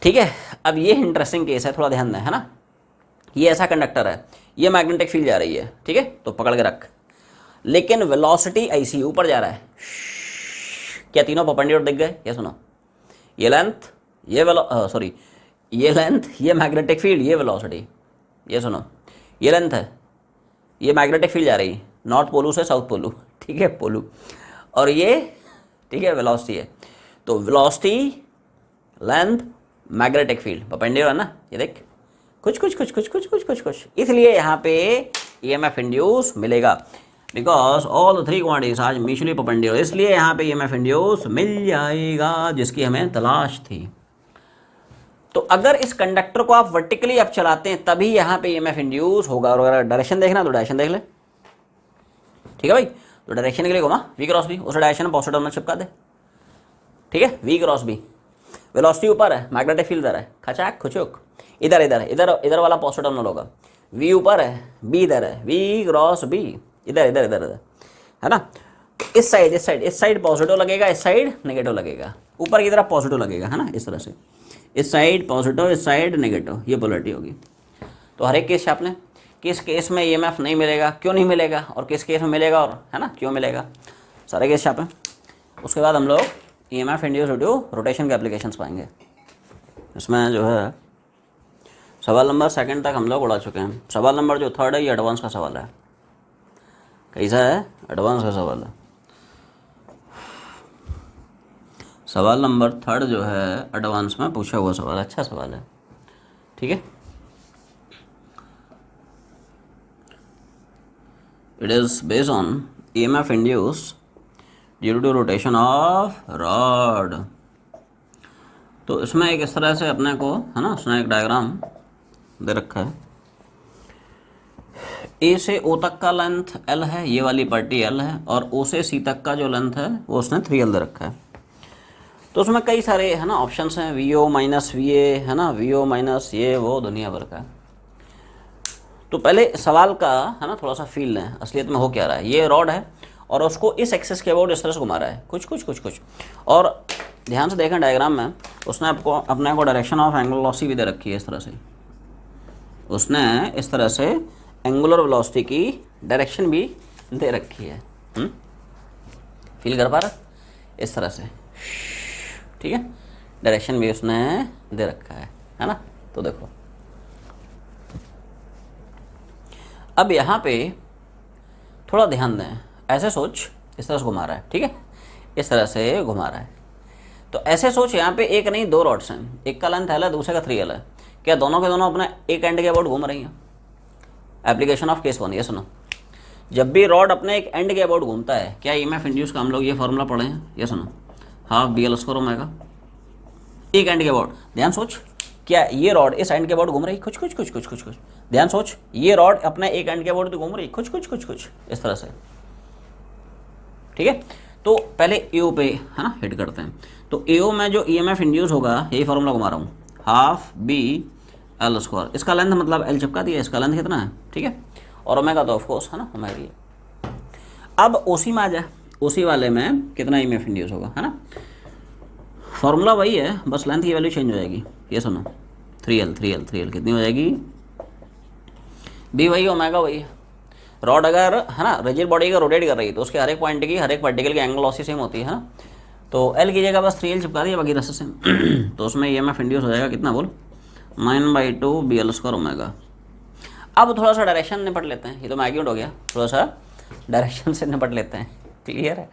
A: ठीक है। अब ये इंटरेस्टिंग केस है, थोड़ा ध्यान दें, है ना, ये ऐसा कंडक्टर है, ये मैग्नेटिक फील्ड जा रही है, ठीक है, तो पकड़ के रख, लेकिन वेलोसिटी ऐसी ऊपर जा रहा है, क्या तीनों परपेंडिकुलर दिख गए, ये सुनो, ये लेंथ ये सॉरी ये लेंथ ये मैग्नेटिक फील्ड ये वेलोसिटी, ये सुनो ये लेंथ है, ये मैग्नेटिक फील्ड जा रही है नॉर्थ पोलू से साउथ पोलू, ठीक है पोलू, और ये ठीक है वेलोसिटी है, तो velocity length magnetic field perpendicular है ना, ये देख कुछ, इसलिए यहाँ पे EMF इंड्यूस मिलेगा, because all the three quantities आज म्यूचुअली परपेंडिकुलर, इसलिए यहाँ पे EMF इंड्यूस मिल जाएगा जिसकी हमें तलाश थी। तो अगर इस कंडक्टर को आप वर्टिकली अप चलाते हैं तभी यहाँ पे EMF इंड्यूस होगा, और अगर डायरेक्शन देखना तो डायरेक्शन देख ले, ठीक है भाई, तो डायरेक्शन के लिए घुमा वी क्रॉस बी, उस डायरेक्शन में पॉजिटिव टर्मिनल चिपका दे, ठीक है, वी क्रॉस बी, वेलोसिटी ऊपर है मैग्नेटिक फील्ड इधर है खचाक खुचुक, इधर वाला पॉजिटिव टर्मिनल होगा, वी ऊपर है बी इधर है, वी क्रॉस बी इधर है ना, तो इस साइड पॉजिटिव लगेगा, इस साइड नेगेटिव लगेगा, ऊपर की तरफ पॉजिटिव लगेगा, है ना, इस तरह से, इस साइड पॉजिटिव इस साइड नेगेटिव, ये पोलरिटी होगी। तो हर एक केस छाप लें, किस केस में EMF नहीं मिलेगा, क्यों नहीं मिलेगा, और किस केस में मिलेगा, और है ना क्यों मिलेगा, सारे केस छापें। उसके बाद हम लोग EMF induce due to rotation के एप्लीकेशंस पाएंगे। इसमें जो है सवाल नंबर 2 तक हम लोग उड़ा चुके हैं, सवाल नंबर जो 3 है ये एडवांस का सवाल है, कैसा है, एडवांस का सवाल है। सवाल नंबर 3 जो है एडवांस में पूछा हुआ सवाल, अच्छा सवाल है, ठीक है। It is based on EMF induce due to rotation of rod. तो इसमें एक इस तरह से अपने को, है ना, उसने एक डायग्राम दे रखा है, ए से ओ तक का लेंथ L है, ये वाली पार्टी L है, और O से C तक का जो लेंथ है वो उसने 3L दे रखा है। तो उसमें कई सारे, है ना, ऑप्शंस हैं, VO माइनस VA, है ना, VO माइनस ये वो दुनिया भर का। तो पहले सवाल का, है ना, थोड़ा सा फील लें असलियत में हो क्या रहा है। ये रॉड है और उसको इस एक्सेस के अबाउट इस तरह से घुमा रहा है, कुछ, और ध्यान से देखें डायग्राम में उसने आपको अपने को डायरेक्शन ऑफ एंगुलर वेलोसिटी भी दे रखी है, इस तरह से उसने इस तरह से एंगुलर वेलोसिटी की डायरेक्शन भी दे रखी है, फील कर पा रहा, इस तरह से, ठीक है, डायरेक्शन भी उसने दे रखा है ना। तो देखो अब यहाँ पे थोड़ा ध्यान दें, ऐसे सोच, इस तरह से घुमा रहा है, ठीक है, इस तरह से घुमा रहा है। तो ऐसे सोच, यहाँ पे एक नहीं 2 रॉड्स हैं, एक का लेंथ L है, दूसरे का 3L है, क्या दोनों के दोनों अपने एक एंड के अबाउट घूम रही हैं। एप्लीकेशन ऑफ केस 1, ये सुनो, जब भी रॉड अपने एक एंड के अबाउट घूमता है, क्या EMF इंड्यूस का हम लोग ये फॉर्मूला पढ़े हैं, ये सुनो, हाफ BL स्क्वायर ओमेगा, एक एंड के अबाउट। ध्यान सोच, क्या ये रॉड इस एंड के अबाउट घूम रही, कुछ, ध्यान सोच, ये रॉड अपने एक एंड के अबाउट तो घूम रही, कुछ, इस तरह से, ठीक है। तो पहले AO पे, है ना, हिट करते हैं। तो AO में जो EMF इंड्यूस होगा, यही फॉर्मूला घुमा रहा हूँ, हाफ BL स्क्वायर, इसका लेंथ मतलब L चिपका दिया, इसका लेंथ कितना है, ठीक है, और ओमेगा तो ऑफकोर्स, है ना, ओमेगा ये। अब OC में आ जाए, OC वाले में कितना EMF इंड्यूस होगा, है ना, फॉर्मूला वही है, बस लेंथ की वैल्यू चेंज हो जाएगी। ये सुनो, 3L कितनी हो जाएगी, B वही ओमेगा वही है, रॉड अगर है ना रिजिड बॉडी का रोटेट कर रही है तो उसके हर एक पॉइंट की हर एक पार्टिकल की एंगल वेलोसिटी सेम होती है ना। तो एल कीजिएगा बस 3L चिपका दिया बाकी रस्ते से तो उसमें EMF इंड्यूस हो जाएगा कितना बोल 9/2 BL² ओमेगा। अब थोड़ा सा डायरेक्शन निपट लेते हैं, ये तो मैग्नीट्यूड हो गया, थोड़ा सा डायरेक्शन से निपट लेते हैं। क्लियर है?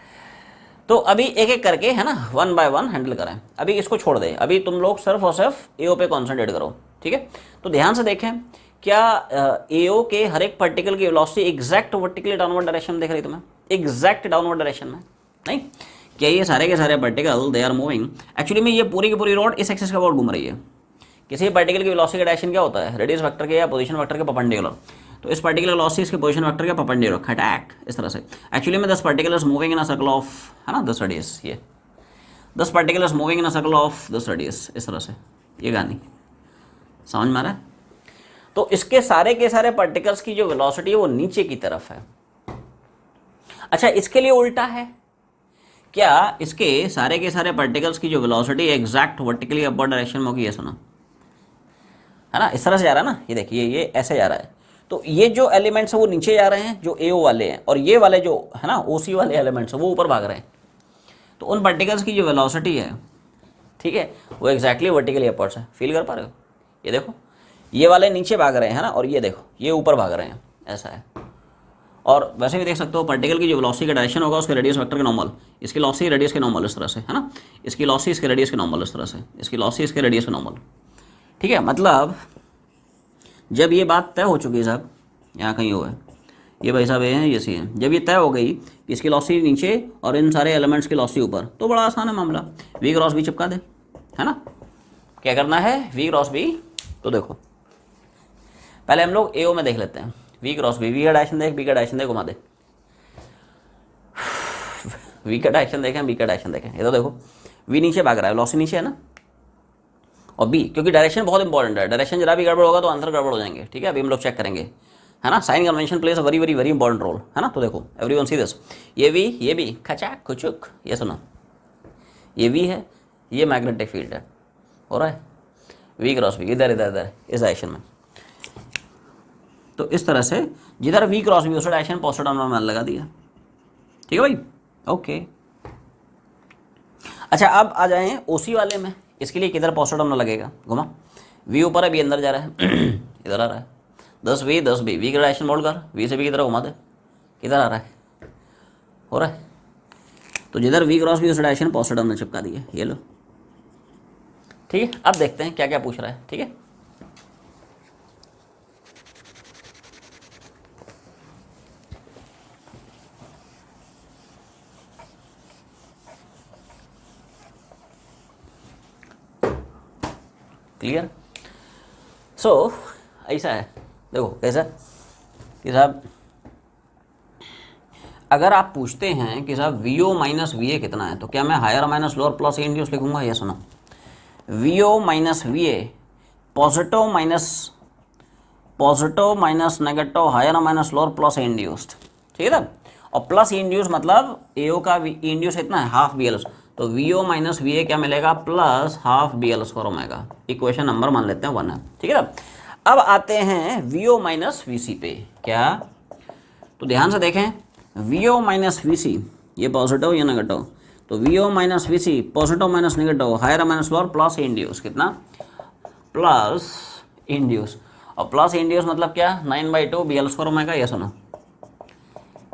A: तो अभी एक एक करके है ना 1 बाय 1 हैंडल करें। अभी इसको छोड़ दें, अभी तुम लोग सिर्फ और सिर्फ AO पे कॉन्सेंट्रेट करो, ठीक है। तो ध्यान से देखें, क्या AO के हर एक पार्टिकल की velocity exact vertically downward direction में दिख रही तुम्हें? एग्जैक्ट डाउनवर्ड डायरेक्शन में नहीं। क्या ये सारे के सारे particle they are moving? Actually में ये पूरी की पूरी रॉड इस एक्सिस के अबाउट घूम रही है। किसी पार्टिकल की वेलोसिटी का डायरेक्शन क्या होता है? रेडियस वेक्टर के या पोजीशन वेक्टर के परपेंडिकुलर। तो इस पार्टिकुलर वेलोसिटी इसके पोजीशन वेक्टर के परपेंडिकुलर खटैक इस तरह से। एक्चुअली में 10 particle is moving in a circle of है ना 10 रेडियस, ये 10 particle is moving in a circle of 10 radius इस तरह से। ये कहानी समझ में आ रहा है? तो इसके सारे के सारे पार्टिकल्स की जो वेलोसिटी है वो नीचे की तरफ है। अच्छा, इसके लिए उल्टा है क्या? इसके सारे के सारे पार्टिकल्स की जो velocity exact vertically upward direction में होगी, ये सुनो है ना, इस तरह से जा रहा है ना, ये देखिए ये ऐसे जा रहा है। तो ये जो एलिमेंट्स है वो नीचे जा रहे हैं जो AO वाले हैं, और ये वाले जो है ना OC वाले एलिमेंट्स हैं वो ऊपर भाग रहे हैं। तो उन पार्टिकल्स की जो वेलोसिटी है, ठीक है, वो एग्जैक्टली वर्टिकली अपवर्ड्स है। फील कर पा रहे हो? ये देखो, ये वाले नीचे भाग रहे हैं है ना, और ये देखो ये ऊपर भाग रहे हैं, ऐसा है। और वैसे भी देख सकते हो पार्टिकल की जो वेलोसिटी का डायरेक्शन होगा उसके रेडियस वेक्टर के नॉर्मल, इसकी वेलोसिटी रेडियस के नॉर्मल इस तरह से है ना, इसकी वेलोसिटी इसके रेडियस के नॉर्मल इस तरह से, इसकी वेलोसिटी इसके रेडियस के नॉर्मल, ठीक है। मतलब जब ये बात तय हो चुकी है साहब, यहाँ कहीं हो है ये भाई साहब, ये हैं ये सी है, जब ये तय हो गई कि इसकी वेलोसिटी नीचे और इन सारे एलिमेंट्स की वेलोसिटी ऊपर, तो बड़ा आसान है मामला, V क्रॉस B चिपका दे, है ना। क्या करना है? V cross B। तो देखो पहले हम लोग AO में देख लेते हैं, V क्रॉस B, V का डायरेक्शन देख, B का डायरेक्शन देख, घुमा दे, V का डायरेक्शन देखें, B का डायरेक्शन देखें। ये तो देखो V नीचे भाग रहा है, वेलोसिटी नीचे है ना, और B क्योंकि डायरेक्शन बहुत इंपॉर्टेंट है, डायरेक्शन जरा भी गड़बड़ होगा तो आंसर गड़बड़ हो जाएंगे, ठीक है। अभी हम लोग चेक करेंगे है ना, sign convention place a very very very important role, है ना। तो देखो एवरीवन सी दिस, ये V ये B खचाक खुचुक, ये सुनो ये V है, ये मैग्नेटिक फील्ड है, हो रहा है V क्रॉस B इधर इधर इधर इस डायरेक्शन में। तो इस तरह से जिधर V क्रॉस B उस डायरेक्शन पॉजिटिव टर्मिनल में लगा दिया, ठीक है भाई, ओके। अच्छा अब आ जाए OC वाले में, इसके लिए किधर पॉजिटिव टर्मिनल लगेगा? घुमा, V ऊपर है, B अंदर जा रहा है इधर आ रहा है, 10V 10B, V का डायरेक्शन मोल्ड कर, V से B की तरह घुमा दे, किधर आ रहा है? हो रहा है। तो जिधर V क्रॉस B उस डायरेक्शन पॉजिटिव टर्मिनल चिपका दिए, ये लो, ठीक है। अब देखते हैं क्या क्या पूछ रहा है, ठीक है। क्लियर? सो ऐसा है, देखो कैसा कि साहब अगर आप पूछते हैं कि साहब VO माइनस VA कितना है, तो क्या मैं higher minus lower plus A induce लिखूंगा? ये सुनो, VO minus VA positive minus negative higher minus lower plus A induced, ठीक है। और प्लस E इंड्यूस मतलब AO का E इंड्यूस इतना है हाफ BL, तो VO माइनस VA क्या मिलेगा? Plus half BL² omega. Equation number मान लेते हैं 1 है, ठीक है। अब आते हैं VO माइनस VC पे, क्या? तो ध्यान से देखें, VO माइनस VC ये पॉजिटिव या नेगेटिव, तो VO minus VC positive minus negative higher minus lower plus induce, कितना? प्लस इंड्यूस, और प्लस इंड्यूस मतलब क्या? 9/2 BL² ओमेगा। ये सुनो,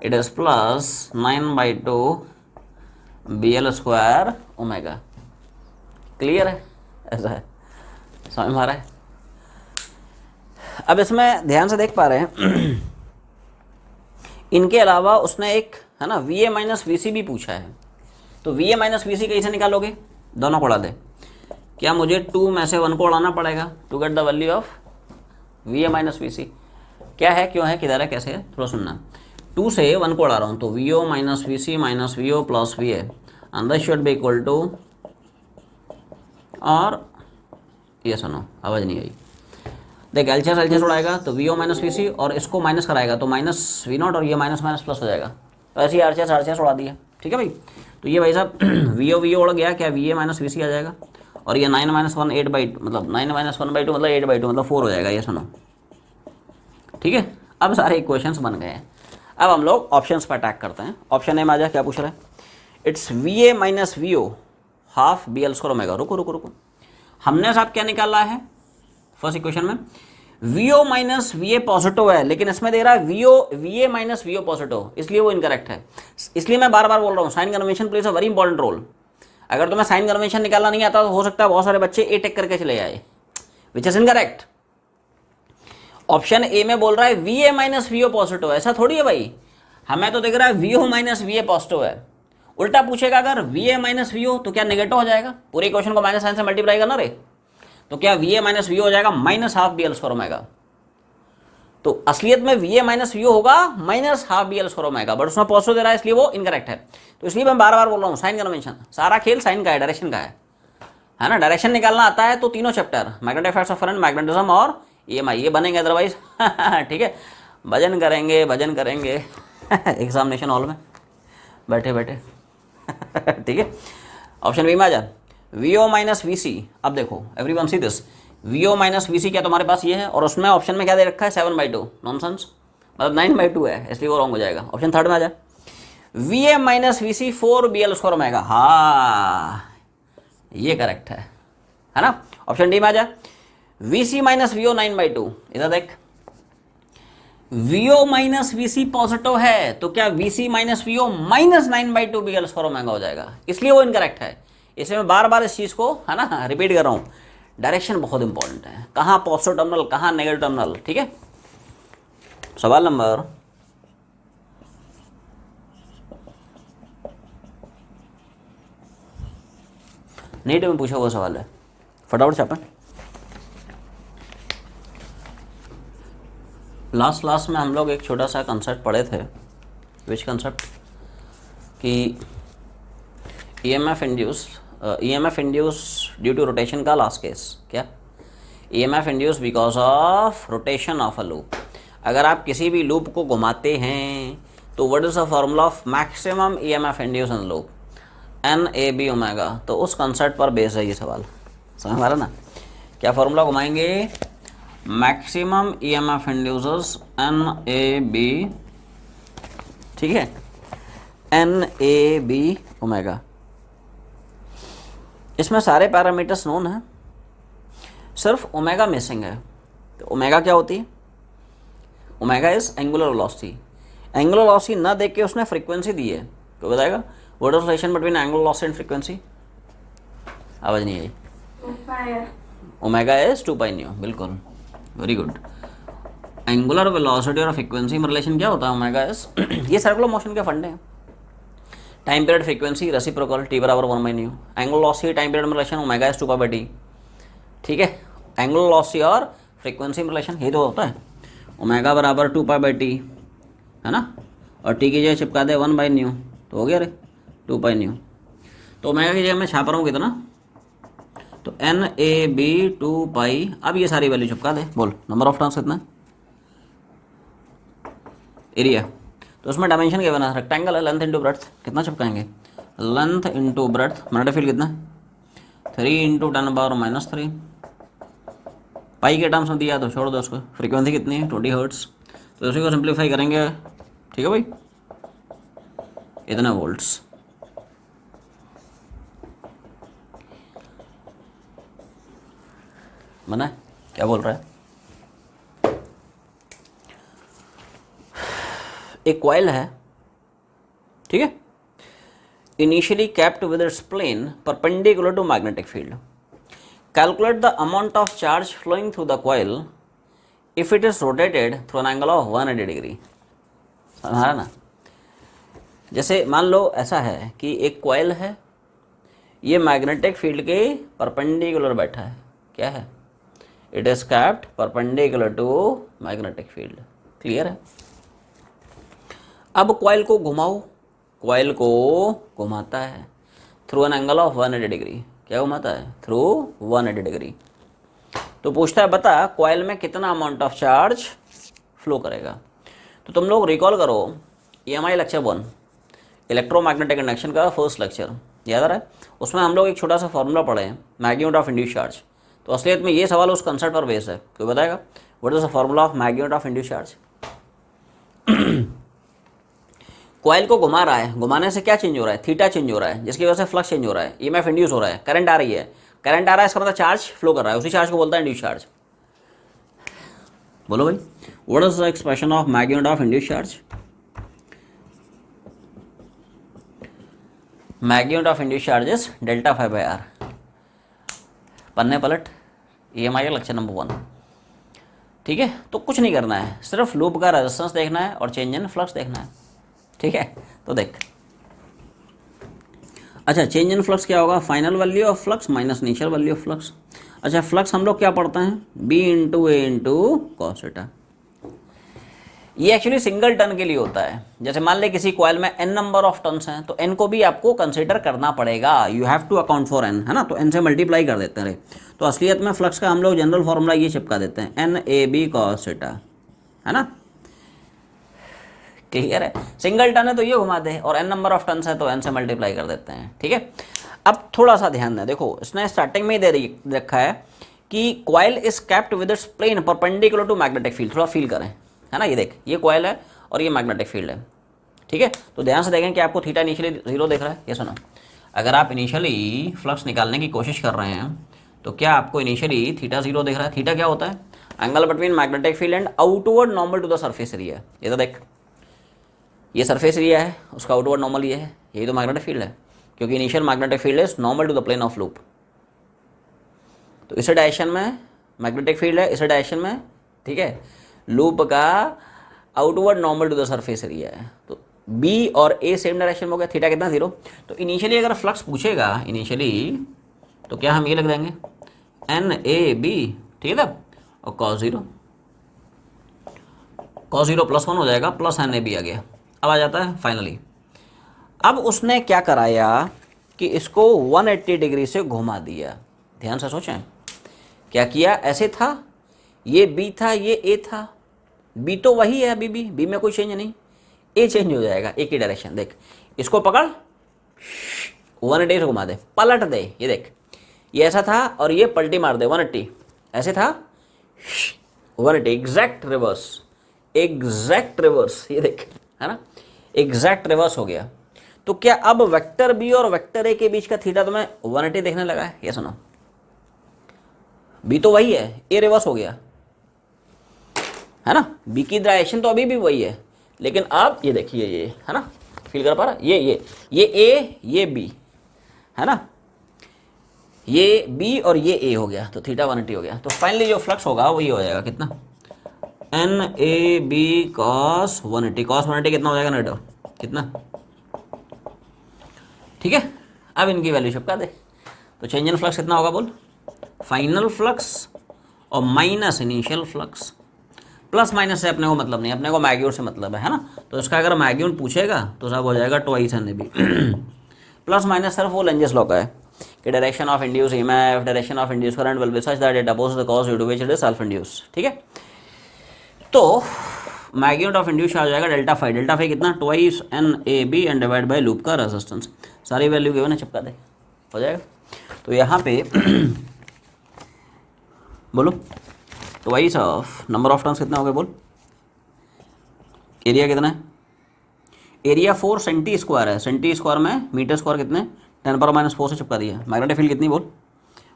A: it is plus 9/2 BL² omega. Clear है? ऐसा है, समझ में आ रहा है? अब इसमें ध्यान से देख पा रहे हैं इनके अलावा उसने एक है ना VA माइनस VC भी पूछा है, तो VA माइनस VC कैसे निकालोगे? दोनों को उड़ा दे। क्या मुझे 2 में से 1 को उड़ाना पड़ेगा to get the value of VA minus VC? क्या है, क्यों है, किधर है, कैसे है, थोड़ा सुनना। 2 से 1 को उड़ा रहा हूँ, तो VO minus VC minus VO plus VA and this should be equal to, और ये सुनो आवाज़ नहीं आई, देख एलसीएस एलसीएस उड़ाएगा तो VO माइनस VC और इसको माइनस कराएगा तो माइनस V0 और ये माइनस माइनस प्लस हो जाएगा। तो ऐसे ही आरसीएस उड़ा दिया, ठीक है भाई। तो ये भाई साहब VO उड़ गया, क्या VA माइनस VC आ जाएगा, और ये 9 माइनस 1 8/2 मतलब 9 माइनस 1/2 मतलब 8/2 मतलब 4 हो जाएगा, ये सुनो, ठीक है। अब सारे इक्वेशंस बन गए हैं। अब हम लोग ऑप्शंस पर अटैक करते हैं। ऑप्शन ए में आ जाए, क्या पूछ रहा है? It's V A minus V O half B L square omega. रुको रुको रुको, हमने साहब क्या निकाला है फर्स्ट इक्वेशन में? V O minus V A positive है, लेकिन इसमें दे रहा है V A minus V O positive, इसलिए वो इनकरेक्ट है। इसलिए मैं बार बार बोल रहा हूँ, sign convention plays a very important role. अगर तुम्हें साइन कन्वेंशन निकालना नहीं आता तो हो सकता है बहुत सारे बच्चे ए टेक करके चले आए, which is incorrect. Option A में बोल रहा है V A minus V O positive, ऐसा थोड़ी है भाई, हमें तो दिख रहा है V O minus V A positive है। उल्टा पूछेगा अगर V A minus V O तो क्या नेगेटिव हो जाएगा? पूरे क्वेश्चन को माइनस साइन से मल्टीप्लाई करना रे, तो क्या V A minus V O हो जाएगा minus half B L square omega. तो असलियत में V A minus V O होगा minus half B L square omega, but उसमें पॉजिटिव दे रहा है इसलिए वो इनकरेक्ट है। तो इसलिए मैं बार बार बोल रहा हूँ, साइन कन्वेंशन सारा खेल साइन का है, डायरेक्शन का है ना। डायरेक्शन निकालना आता है तो तीनों chapter magnetic effects of current, magnetism और ईएमआई ये बनेंगे, अदरवाइज ठीक है भजन करेंगे एग्जामिनेशन हॉल में बैठे बैठे ठीक है। ऑप्शन बी में आ जा, V O minus V C. अब देखो everyone see this, V O minus V C क्या तुम्हारे पास ये है, और उसमें ऑप्शन में क्या दे रखा है 7/2, नॉनसेंस, मतलब 9/2 है, इसलिए वो रॉन्ग हो जाएगा। ऑप्शन थर्ड में आ जाए, V A minus V C 4 B L square omega, हाँ ये करेक्ट है ना। ऑप्शन डी में आ जाए, V C minus V O 9/2, इधर देख V O minus V C positive है तो क्या V C minus V O minus 9/2 B L square omega हो जाएगा, इसलिए वो इनकरेक्ट है। इसलिए मैं बार बार इस चीज़ को है ना रिपीट कर रहा हूँ, डायरेक्शन बहुत इंपॉर्टेंट है, कहाँ पॉजिटिव टर्मिनल कहाँ नेगेटिव टर्मिनल, ठीक है। सवाल नंबर नीट में पूछा हुआ सवाल है, फटाफट छापें। लास्ट में हम लोग एक छोटा सा कंसेप्ट पढ़े थे, विच कंसेप्ट कि EMF induce due to rotation का लास्ट केस, क्या EMF induce because of rotation of a loop. अगर आप किसी भी लूप को घुमाते हैं तो what is the formula of maximum EMF induce in loop, N A B omega. तो उस कंसेप्ट पर बेस है ये सवाल, समझ आ रहा ना। क्या फॉर्मूला घुमाएंगे, maximum EMF induces N A B, ठीक है, एन ए बी ओमेगा। इसमें सारे पैरामीटर्स नोन है, सिर्फ ओमेगा मिसिंग है। तो ओमेगा क्या होती है, omega is angular velocity. Angular velocity ना देख के उसने फ्रीक्वेंसी दी है, तो बताएगा what is relation between angular velocity and frequency. आवाज नहीं आई, ओमेगा इज 2 पाई न्यू, बिल्कुल वेरी गुड। एंगुलर वेलोसिटी और फ्रीक्वेंसी में रिलेशन क्या होता है, ओमेगा इज ये सर्कुलर मोशन के फंडे हैं। Time period frequency reciprocal T बराबर 1/न्यू, एंगुलर वेलोसिटी टाइम पीरियड में रिलेशन ओमेगा इज 2π/t, ठीक है। एंगुलर वेलोसिटी और फ्रीक्वेंसी में रिलेशन ये तो होता है, ओमेगा बराबर 2π/t है ना, और टी की जगह चिपका दे 1/न्यू, तो हो गया रे 2π/न्यू। तो ओमेगा की जगह मैं छाप रहा हूँ कितना, तो एन ए बी 2π। अब ये सारी वैल्यू चिपका दे, बोल नंबर ऑफ टर्न्स कितना, एरिया। तो उसमें डायमेंशन क्या बना, रेक्टेंगल है, लेंथ इंटू ब्रेड्थ, कितना चिपकाएंगे, length into breadth, magnetic field कितना 3 × 10⁻³ पाई के टर्म्स में दिया तो छोड़ दो उसको। फ्रीक्वेंसी कितनी है 20 हर्ट्स, तो उसी को सिंप्लीफाई करेंगे, ठीक है भाई, इतने वोल्ट्स। मना क्या बोल रहा है, एक कॉइल है, ठीक है, initially kept with its plane perpendicular to magnetic field. Calculate the amount of charge flowing through the coil if it is rotated through an angle of 180 degree. समझा ना, जैसे मान लो ऐसा है कि एक कॉइल है, ये मैग्नेटिक फील्ड के परपेंडिकुलर बैठा है, क्या है, it is kept perpendicular to magnetic field, clear है। अब कॉइल को घुमाओ, कॉइल को घुमाता है through an angle of 180 degree, क्या घुमाता है, थ्रू 180 डिग्री। तो पूछता है बता कॉइल में कितना अमाउंट ऑफ चार्ज फ्लो करेगा। तो तुम लोग रिकॉल करो EMI लेक्चर 1 इलेक्ट्रोमैग्नेटिक इंडक्शन का फर्स्ट लेक्चर, याद आ रहा है, उसमें हम लोग एक छोटा सा फॉर्मूला पढ़े हैं, मैग्नीट्यूड ऑफ इंड्यूस चार्ज। तो असलियत में ये सवाल उस कंसेप्ट पर बेस है, कोई बताएगा what is the formula of magnitude of induce charge. Coil को घुमा रहा है, घुमाने से क्या चेंज हो रहा है, थीटा चेंज हो रहा है, जिसकी वजह से फ्लक्स चेंज हो रहा है, ईएमएफ इंड्यूस हो रहा है, करंट आ रही है, करंट आ रहा है, इसका मतलब चार्ज फ्लो कर रहा है, उसी चार्ज को बोलता है इंड्यूस चार्ज। बोलो भाई, what is the expression of magnitude of induce charge? Magnitude of induce charge is delta five by R. पन्ने पलट, EMI का लेक्चर नंबर 1। ठीक है, तो कुछ नहीं करना है, सिर्फ लूप का रेजिस्टेंस देखना है और चेंज इन फ्लक्स देखना है। ठीक है, तो देख, अच्छा चेंज इन फ्लक्स क्या होगा, final value of flux minus initial value of flux. अच्छा फ्लक्स हम लोग क्या पढ़ते हैं, B इंटू ए इंटू कॉस थीटा। ये एक्चुअली सिंगल टर्न के लिए होता है। जैसे मान ले किसी कॉइल में n नंबर ऑफ टर्न्स हैं, तो n को भी आपको कंसिडर करना पड़ेगा, you have to account for n, है ना, तो n से मल्टीप्लाई कर देते हैं। तो असलियत में फ्लक्स का हम लोग जनरल फॉर्मूला ये चिपका देते हैं, NAB cos थीटा, है ना, क्लियर है। सिंगल टर्न है तो ये घुमा दे, और n नंबर ऑफ टर्न्स है तो n से मल्टीप्लाई कर देते हैं। ठीक है, अब थोड़ा सा ध्यान दें, देखो इसने स्टार्टिंग में ही दे रखा है कि coil is kept with its plane perpendicular to magnetic field. थोड़ा फील करें, है ना, ये देख, ये कॉइल है और ये मैग्नेटिक फील्ड है। ठीक है, तो ध्यान से देखें कि आपको थीटा इनिशियली 0 दिख रहा है, ये सुनो। अगर आप इनिशियली फ्लक्स निकालने की कोशिश कर रहे हैं तो क्या आपको इनिशियली थीटा 0 दिख रहा है? थीटा क्या होता है, angle between magnetic field and outward normal to the surface area. ये तो देख, ये सरफेस एरिया है, उसका आउटवर्ड नॉर्मल ये है, यही तो मैग्नेटिक फील्ड है, क्योंकि initial magnetic field is normal to the plane of loop. तो इस डायरेक्शन में मैग्नेटिक फील्ड है, इस डायरेक्शन में, ठीक है, लूप का outward normal to the surface area है। तो B और A सेम डायरेक्शन में हो गया, थीटा कितना 0। तो इनिशियली अगर फ्लक्स पूछेगा इनिशियली, तो क्या हम ये लिख देंगे NAB, ठीक है, और cos 0, cos 0 +1 हो जाएगा, प्लस NAB आ गया। अब आ जाता है फाइनली, अब उसने क्या कराया कि इसको 180 डिग्री से घुमा दिया। ध्यान से सोचें, क्या किया, ऐसे था, ये B था, ये A था, B तो वही है अभी भी, B में कोई चेंज नहीं, A चेंज हो जाएगा, एक ही डायरेक्शन। देख, इसको पकड़, 180 से घुमा दे, पलट दे, ये देख, ये ऐसा था और ये पलटी मार दे 180, ऐसे था 180, एग्जैक्ट रिवर्स, एग्जैक्ट रिवर्स, ये देख, है ना, एग्जैक्ट रिवर्स हो गया। तो क्या अब वेक्टर B और वेक्टर A के बीच का थीटा तुम्हें 180 देखने लगा है? ये सुनो, B तो वही है, A रिवर्स हो गया, है ना, B की डायरेक्शन तो अभी भी वही है, लेकिन अब ये देखिए, ये है ना, फील कर पा रहा, ये A, ये B, है ना, ये B और ये A हो गया, तो थीटा 180 हो गया। तो फाइनली जो फ्लक्स होगा वो ये हो जाएगा, कितना, NAB cos 180, cos 180 कितना हो जाएगा नेटो, कितना, ठीक है। अब इनकी वैल्यू चिपका दे, तो चेंज इन फ्लक्स कितना होगा बोल, फाइनल फ्लक्स और minus initial flux. Plus minus से अपने को मतलब नहीं, अपने को मैग्नीट्यूड से मतलब है ना, तो इसका अगर मैग्नीट्यूड पूछेगा तो सब हो जाएगा ट्वाइस NAB। प्लस माइनस सिर्फ वो लेंजेस लॉ का है कि direction of induce EMF, direction of induce current will be such that it opposes the cause due to which it is self induce. ठीक है, तो मैग्नीट्यूड ऑफ इंड्यूस आ जाएगा डेल्टा फाइव कितना, twice NAB and divide by loop का resistance. सारी value given है, चिपका दे, हो जाएगा। तो यहाँ पे बोलो, twice of number of turns कितना हो गया बोल, एरिया कितना है, एरिया 4 सेंटी स्क्वायर है, सेंटी स्क्वायर में मीटर स्क्वायर कितने, 10⁻⁴ से चिपका दिया। मैग्नेटिक फील्ड कितनी बोल,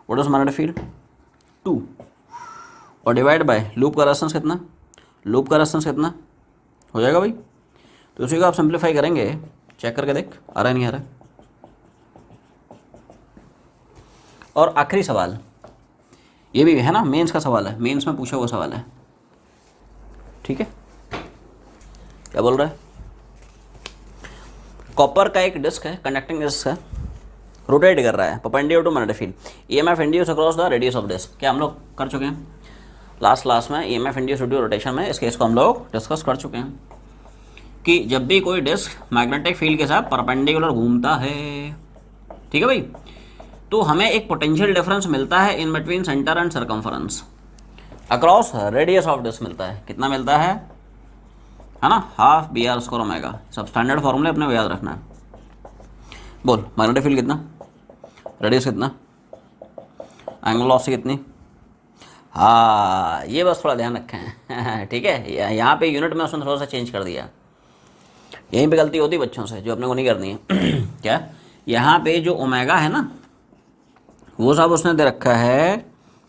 A: व्हाट इज मैग्नेटिक फील्ड 2, और डिवाइड बाय लूप का रेजिस्टेंस कितना, लूप का रेजिस्टेंस कितना हो जाएगा भाई। तो उसी को आप सिंप्लीफाई करेंगे, चेक करके देख आ रहा है नहीं आ रहा है। और आखिरी सवाल ये भी है ना, मेंस का सवाल है, मेंस में पूछा हुआ सवाल है, ठीक है। क्या बोल रहा है, कॉपर का एक डिस्क है, कंडक्टिंग डिस्क है, रोटेट कर रहा है perpendicular to magnetic field, EMF induce across the radius of disc. क्या हम लोग कर चुके हैं लास्ट क्लास में, EMF induce due to rotation में, इस केस को हम लोग डिस्कस कर चुके हैं कि जब भी कोई डिस्क मैग्नेटिक फील्ड के साथ परपेंडिकुलर घूमता है, ठीक है भाई, तो हमें एक पोटेंशियल डिफरेंस मिलता है in between centre and circumference across radius of disc मिलता है। कितना मिलता है ना, हाफ BR² ओमेगा। सब स्टैंडर्ड फॉर्मूले अपने को याद रखना है। बोल मैग्नेटिक फील्ड कितना, रेडियस कितना, एंगल वेलोसिटी कितनी, हाँ ये बस थोड़ा ध्यान रखें ठीक है, यहाँ पे यूनिट में उसने थोड़ा सा चेंज कर दिया, यहीं पे गलती होती है बच्चों से, जो अपने को नहीं करनी है। क्या यहाँ पे जो ओमेगा है ना, वो सब उसने दे रखा है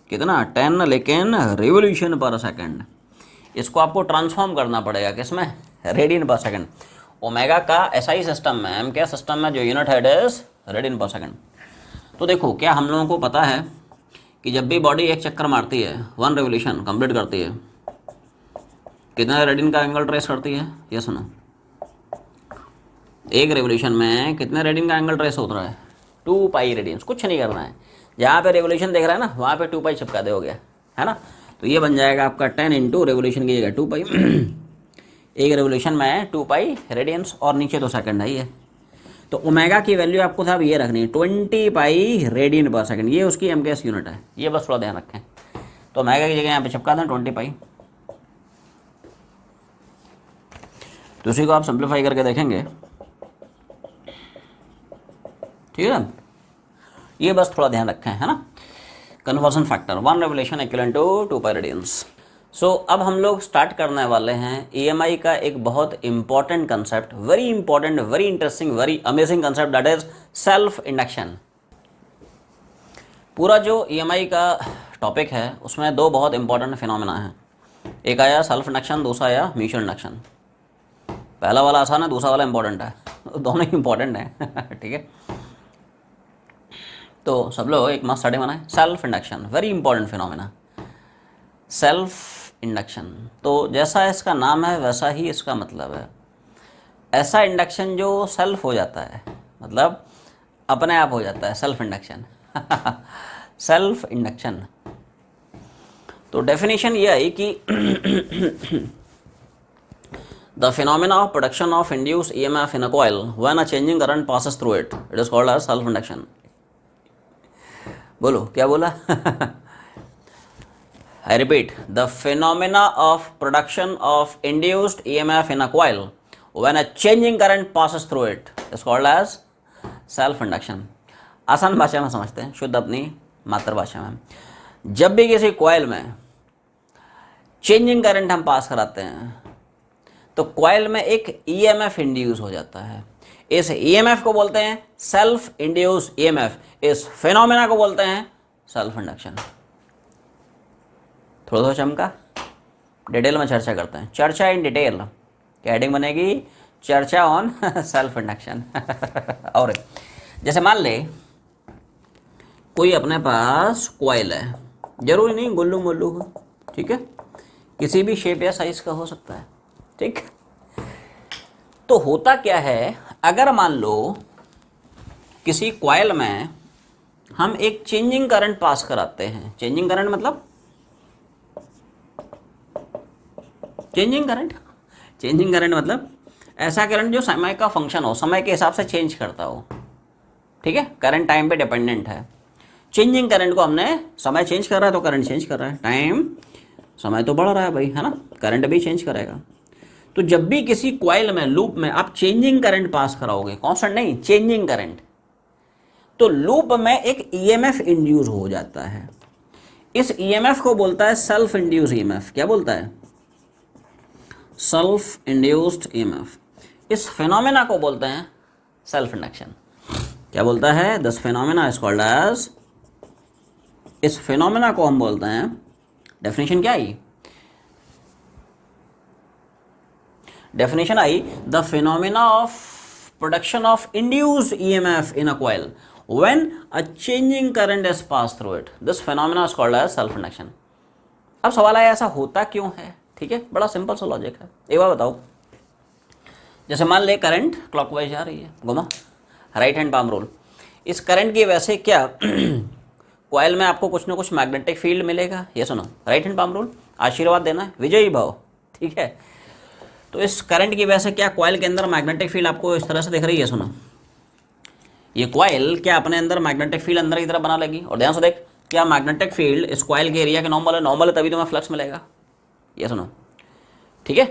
A: कितना 10, लेकिन रिवोल्यूशन पर सेकंड। इसको आपको ट्रांसफॉर्म करना पड़ेगा किसमें, रेडियन पर सेकंड। ओमेगा का ऐसा ही सिस्टम है, एम क्या सिस्टम में जो यूनिट है इट इज रेडियन पर सेकंड। तो देखो क्या हम लोगों को पता है कि जब भी बॉडी एक चक्कर मारती है, 1 रिवोल्यूशन कंप्लीट करती है, कितना रेडियन का एंगल ट्रेस करती है, ये सुनो, एक रेवोल्यूशन में कितने रेडियन का एंगल ट्रेस होता है, 2 पाई रेडियंस। कुछ नहीं करना है, जहाँ पे रेवोल्यूशन देख रहा है ना वहाँ पे 2 पाई चिपका दे, हो गया है ना। तो ये बन जाएगा आपका 10 इंटू रेवोल्यूशन की जगह 2 पाई। एक रेवोल्यूशन में 2 पाई रेडियंस, और नीचे तो सेकंड है ये। तो ओमेगा की वैल्यू आपको साहब ये रखनी है 20 पाई रेडियन पर सेकंड, ये उसकी एमकेएस यूनिट है, ये बस थोड़ा ध्यान रखें। तो ओमेगा की जगह यहाँ पे चिपका दें 20 पाई। तो उसी को आप सिंप्लीफाई करके देखेंगे, ठीक है ना। ये बस थोड़ा ध्यान रखें, है ना। Conversion factor 1 revolution equal to 2 pi radians. So अब हम लोग स्टार्ट करने वाले हैं ईएमआई का एक बहुत important concept, very important, very interesting, very amazing concept, that is self induction. पूरा जो ईएमआई का टॉपिक है उसमें 2 बहुत इंपॉर्टेंट फिनोमेना है, एक आया सेल्फ इंडक्शन, दूसरा आया म्यूचुअल इंडक्शन। पहला वाला आसान है, दूसरा वाला इंपॉर्टेंट है, दोनों ही इंपॉर्टेंट है। ठीक है, तो सब लोग एक मस्त स्टडी बनाए। Self induction very important phenomena, self induction. तो जैसा इसका नाम है वैसा ही इसका मतलब है, ऐसा इंडक्शन जो सेल्फ हो जाता है, मतलब अपने आप हो जाता है, सेल्फ इंडक्शन। Self induction. तो डेफिनेशन ये आई कि the phenomena of production of induced EMF in a coil when a changing current passes through it, it is called as self induction. बोलो क्या बोला? I repeat, the phenomena of production of induced EMF in a coil when a changing current passes through it is called as self induction। आसान भाषा में समझते हैं, शुद्ध अपनी मातृभाषा में। जब भी किसी कॉइल में चेंजिंग करंट हम पास कराते हैं तो कॉइल में एक EMF इंड्यूस हो जाता है। इस EMF को बोलते हैं सेल्फ इंड्यूस EMF, इस फिनोमेना को बोलते हैं सेल्फ इंडक्शन। थोड़ा सा चमका, डिटेल में चर्चा करते हैं, चर्चा इन डिटेल। क्या हेडिंग बनेगी? चर्चा ऑन सेल्फ इंडक्शन। और जैसे मान ले कोई अपने पास कॉइल है, जरूरी नहीं गुल्लू मुल्लू हो, ठीक है, किसी भी शेप या साइज का हो सकता है, ठीक। तो होता क्या है, अगर मान लो किसी कॉइल में हम एक चेंजिंग करंट पास कराते हैं, चेंजिंग करंट मतलब चेंजिंग करंट मतलब ऐसा करंट जो समय का फंक्शन हो, समय के हिसाब से चेंज करता हो, ठीक है। करंट टाइम पे डिपेंडेंट है। चेंजिंग करंट को हमने, समय चेंज कर रहा है तो करंट चेंज कर रहा है, टाइम समय तो बढ़ रहा है भाई, है ना, करंट भी चेंज करेगा। तो जब भी किसी कॉइल में, लूप में आप चेंजिंग करंट पास कराओगे, कांस्टेंट नहीं, चेंजिंग करंट, तो लूप में एक ईएमएफ इंड्यूस हो जाता है। इस ईएमएफ को बोलता है सेल्फ इंड्यूस ईएमएफ। क्या बोलता है? Self induced EMF. इस फिनोमेना को बोलते हैं सेल्फ इंडक्शन। क्या बोलता है? This phenomena is called as, इस फिनोमेना को हम बोलते हैं, डेफिनेशन क्या आई? डेफिनेशन आई, the phenomena of production of induced EMF in a coil when a changing current is pass through it, this phenomena is called as self induction. अब सवाल है ऐसा होता क्यों है? ठीक है, बड़ा सिंपल सा लॉजिक है। एक बार बताओ, जैसे मान ले करंट क्लॉकवाइज जा रही है, घुमा, राइट हैंड पाम रूल। इस करंट की वजह से क्या कॉइल में आपको कुछ ना कुछ मैग्नेटिक फील्ड मिलेगा? ये सुनो, राइट हैंड पाम रूल, आशीर्वाद देना है, विजयी भाव, ठीक है। तो इस करंट की वजह से क्या कॉइल के अंदर मैग्नेटिक फील्ड आपको इस तरह से दिख रही है? सुनो, ये कॉइल क्या अपने अंदर मैग्नेटिक फील्ड अंदर की तरफ बना लेगी? और ध्यान से देख, क्या मैग्नेटिक फील्ड इस कॉइल के एरिया के नॉर्मल है तभी तुम्हें फ्लक्स मिलेगा। ये सुनो, ठीक है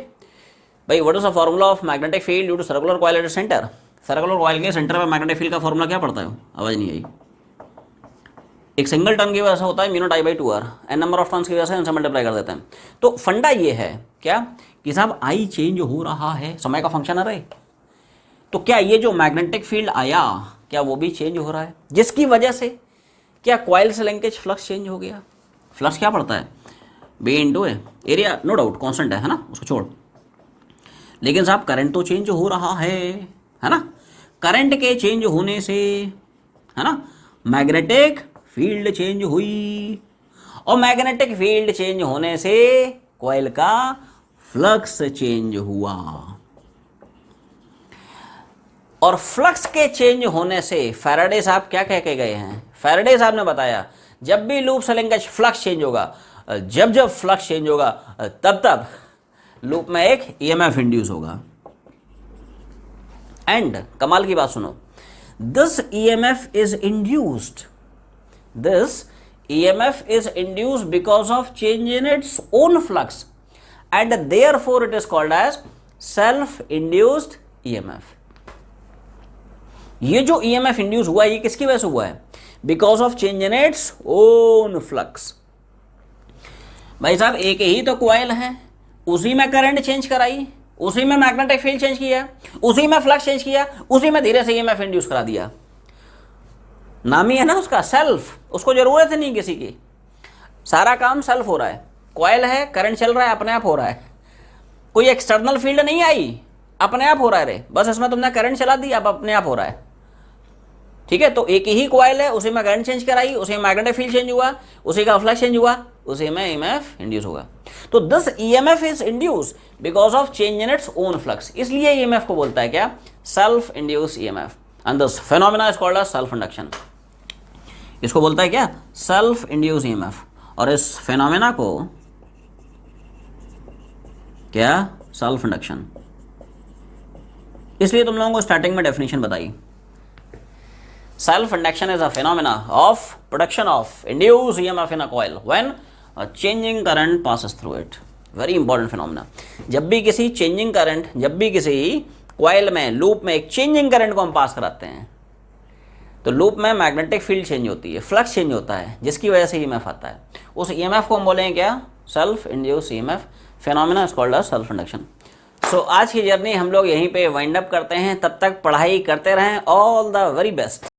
A: भाई। What is the formula of magnetic field due to circular coil at centre? Circular coil के सेंटर में मैग्नेटिक फील्ड का फार्मूला क्या पड़ता है? आवाज नहीं आई। एक सिंगल टर्न की वजह से होता है mu naught I by 2r, N number of turns की वजह से इनसे मल्टीप्लाई कर देते हैं। तो फंडा ये है क्या कि साहब आई चेंज हो रहा है, समय का फंक्शन है रे, तो क्या ये जो मैग्नेटिक फील्ड आया क्या वो भी चेंज हो रहा है, जिसकी वजह से क्या कॉइल से लिंकेज फ्लक्स चेंज हो गया। फ्लक्स क्या पड़ता है, बी इंटू ए, एरिया नो डाउट कांस्टेंट है ना, उसको छोड़, लेकिन साहब करंट तो चेंज हो रहा है ना। करंट के चेंज होने से है ना मैग्नेटिक फील्ड चेंज हुई, और मैग्नेटिक फील्ड चेंज होने से कॉइल का फ्लक्स चेंज हुआ, और फ्लक्स के चेंज होने से फैराडे साहब क्या कह के गए हैं, फैराडे साहब ने बताया जब भी लूप से लिंकेज फ्लक्स चेंज होगा, जब जब फ्लक्स चेंज होगा तब तब लूप में एक ईएमएफ इंड्यूस होगा। एंड कमाल की बात सुनो, this EMF is induced, this EMF is induced because of change in its own flux and therefore it is called as self-induced EMF. ये जो EMF induce हुआ ये किसकी वजह से हुआ है, because of change in its own flux। भाई साहब एक ही तो कॉइल है, उसी में करंट चेंज कराई, उसी में मैग्नेटिक फील्ड चेंज किया, उसी में फ्लक्स चेंज किया, उसी में धीरे से EMF इंड्यूस करा दिया। नाम ही है ना उसका सेल्फ, उसको जरूरत ही नहीं किसी की, सारा काम सेल्फ हो रहा है। कॉइल है, करंट चल रहा है, अपने आप हो रहा है, कोई एक्सटर्नल फील्ड नहीं आई, अपने आप हो रहा है रे, बस इसमें तुमने करंट चला दी, अब अपने आप हो रहा है। ठीक है, तो एक ही कॉइल है, उसी में करंट चेंज कराई, उसी में मैग्नेटिक फील्ड चेंज हुआ, उसी का फ्लक्स चेंज हुआ, उसी में ईएमएफ इंड्यूस होगा। तो this EMF is induce because of change in its own flux, इसलिए ईएमएफ को बोलता है क्या, self induce EMF. And this phenomena is called as self induction, इसको बोलता है क्या, सेल्फ इंड्यूस ईएमएफ। और इस फेनोमेना को क्या, सेल्फ इंडक्शन। इसलिए तुम लोगों को स्टार्टिंग में डेफिनेशन बताई, self induction is a phenomena of production of induce EMF in a coil when a changing current passes through it. Very important phenomena. जब भी किसी चेंजिंग करंट, जब भी किसी कॉइल में, लूप में एक चेंजिंग करंट को हम पास कराते हैं तो लूप में मैग्नेटिक फील्ड चेंज होती है, फ्लक्स चेंज होता है, जिसकी वजह से ईएमएफ आता है। उस ईएमएफ को हम बोलेंगे क्या, self induce EMF. Phenomena is called as self induction. So आज की जर्नी हम लोग यहीं पे वाइंड अप करते हैं, तब तक पढ़ाई करते रहें। All the very best.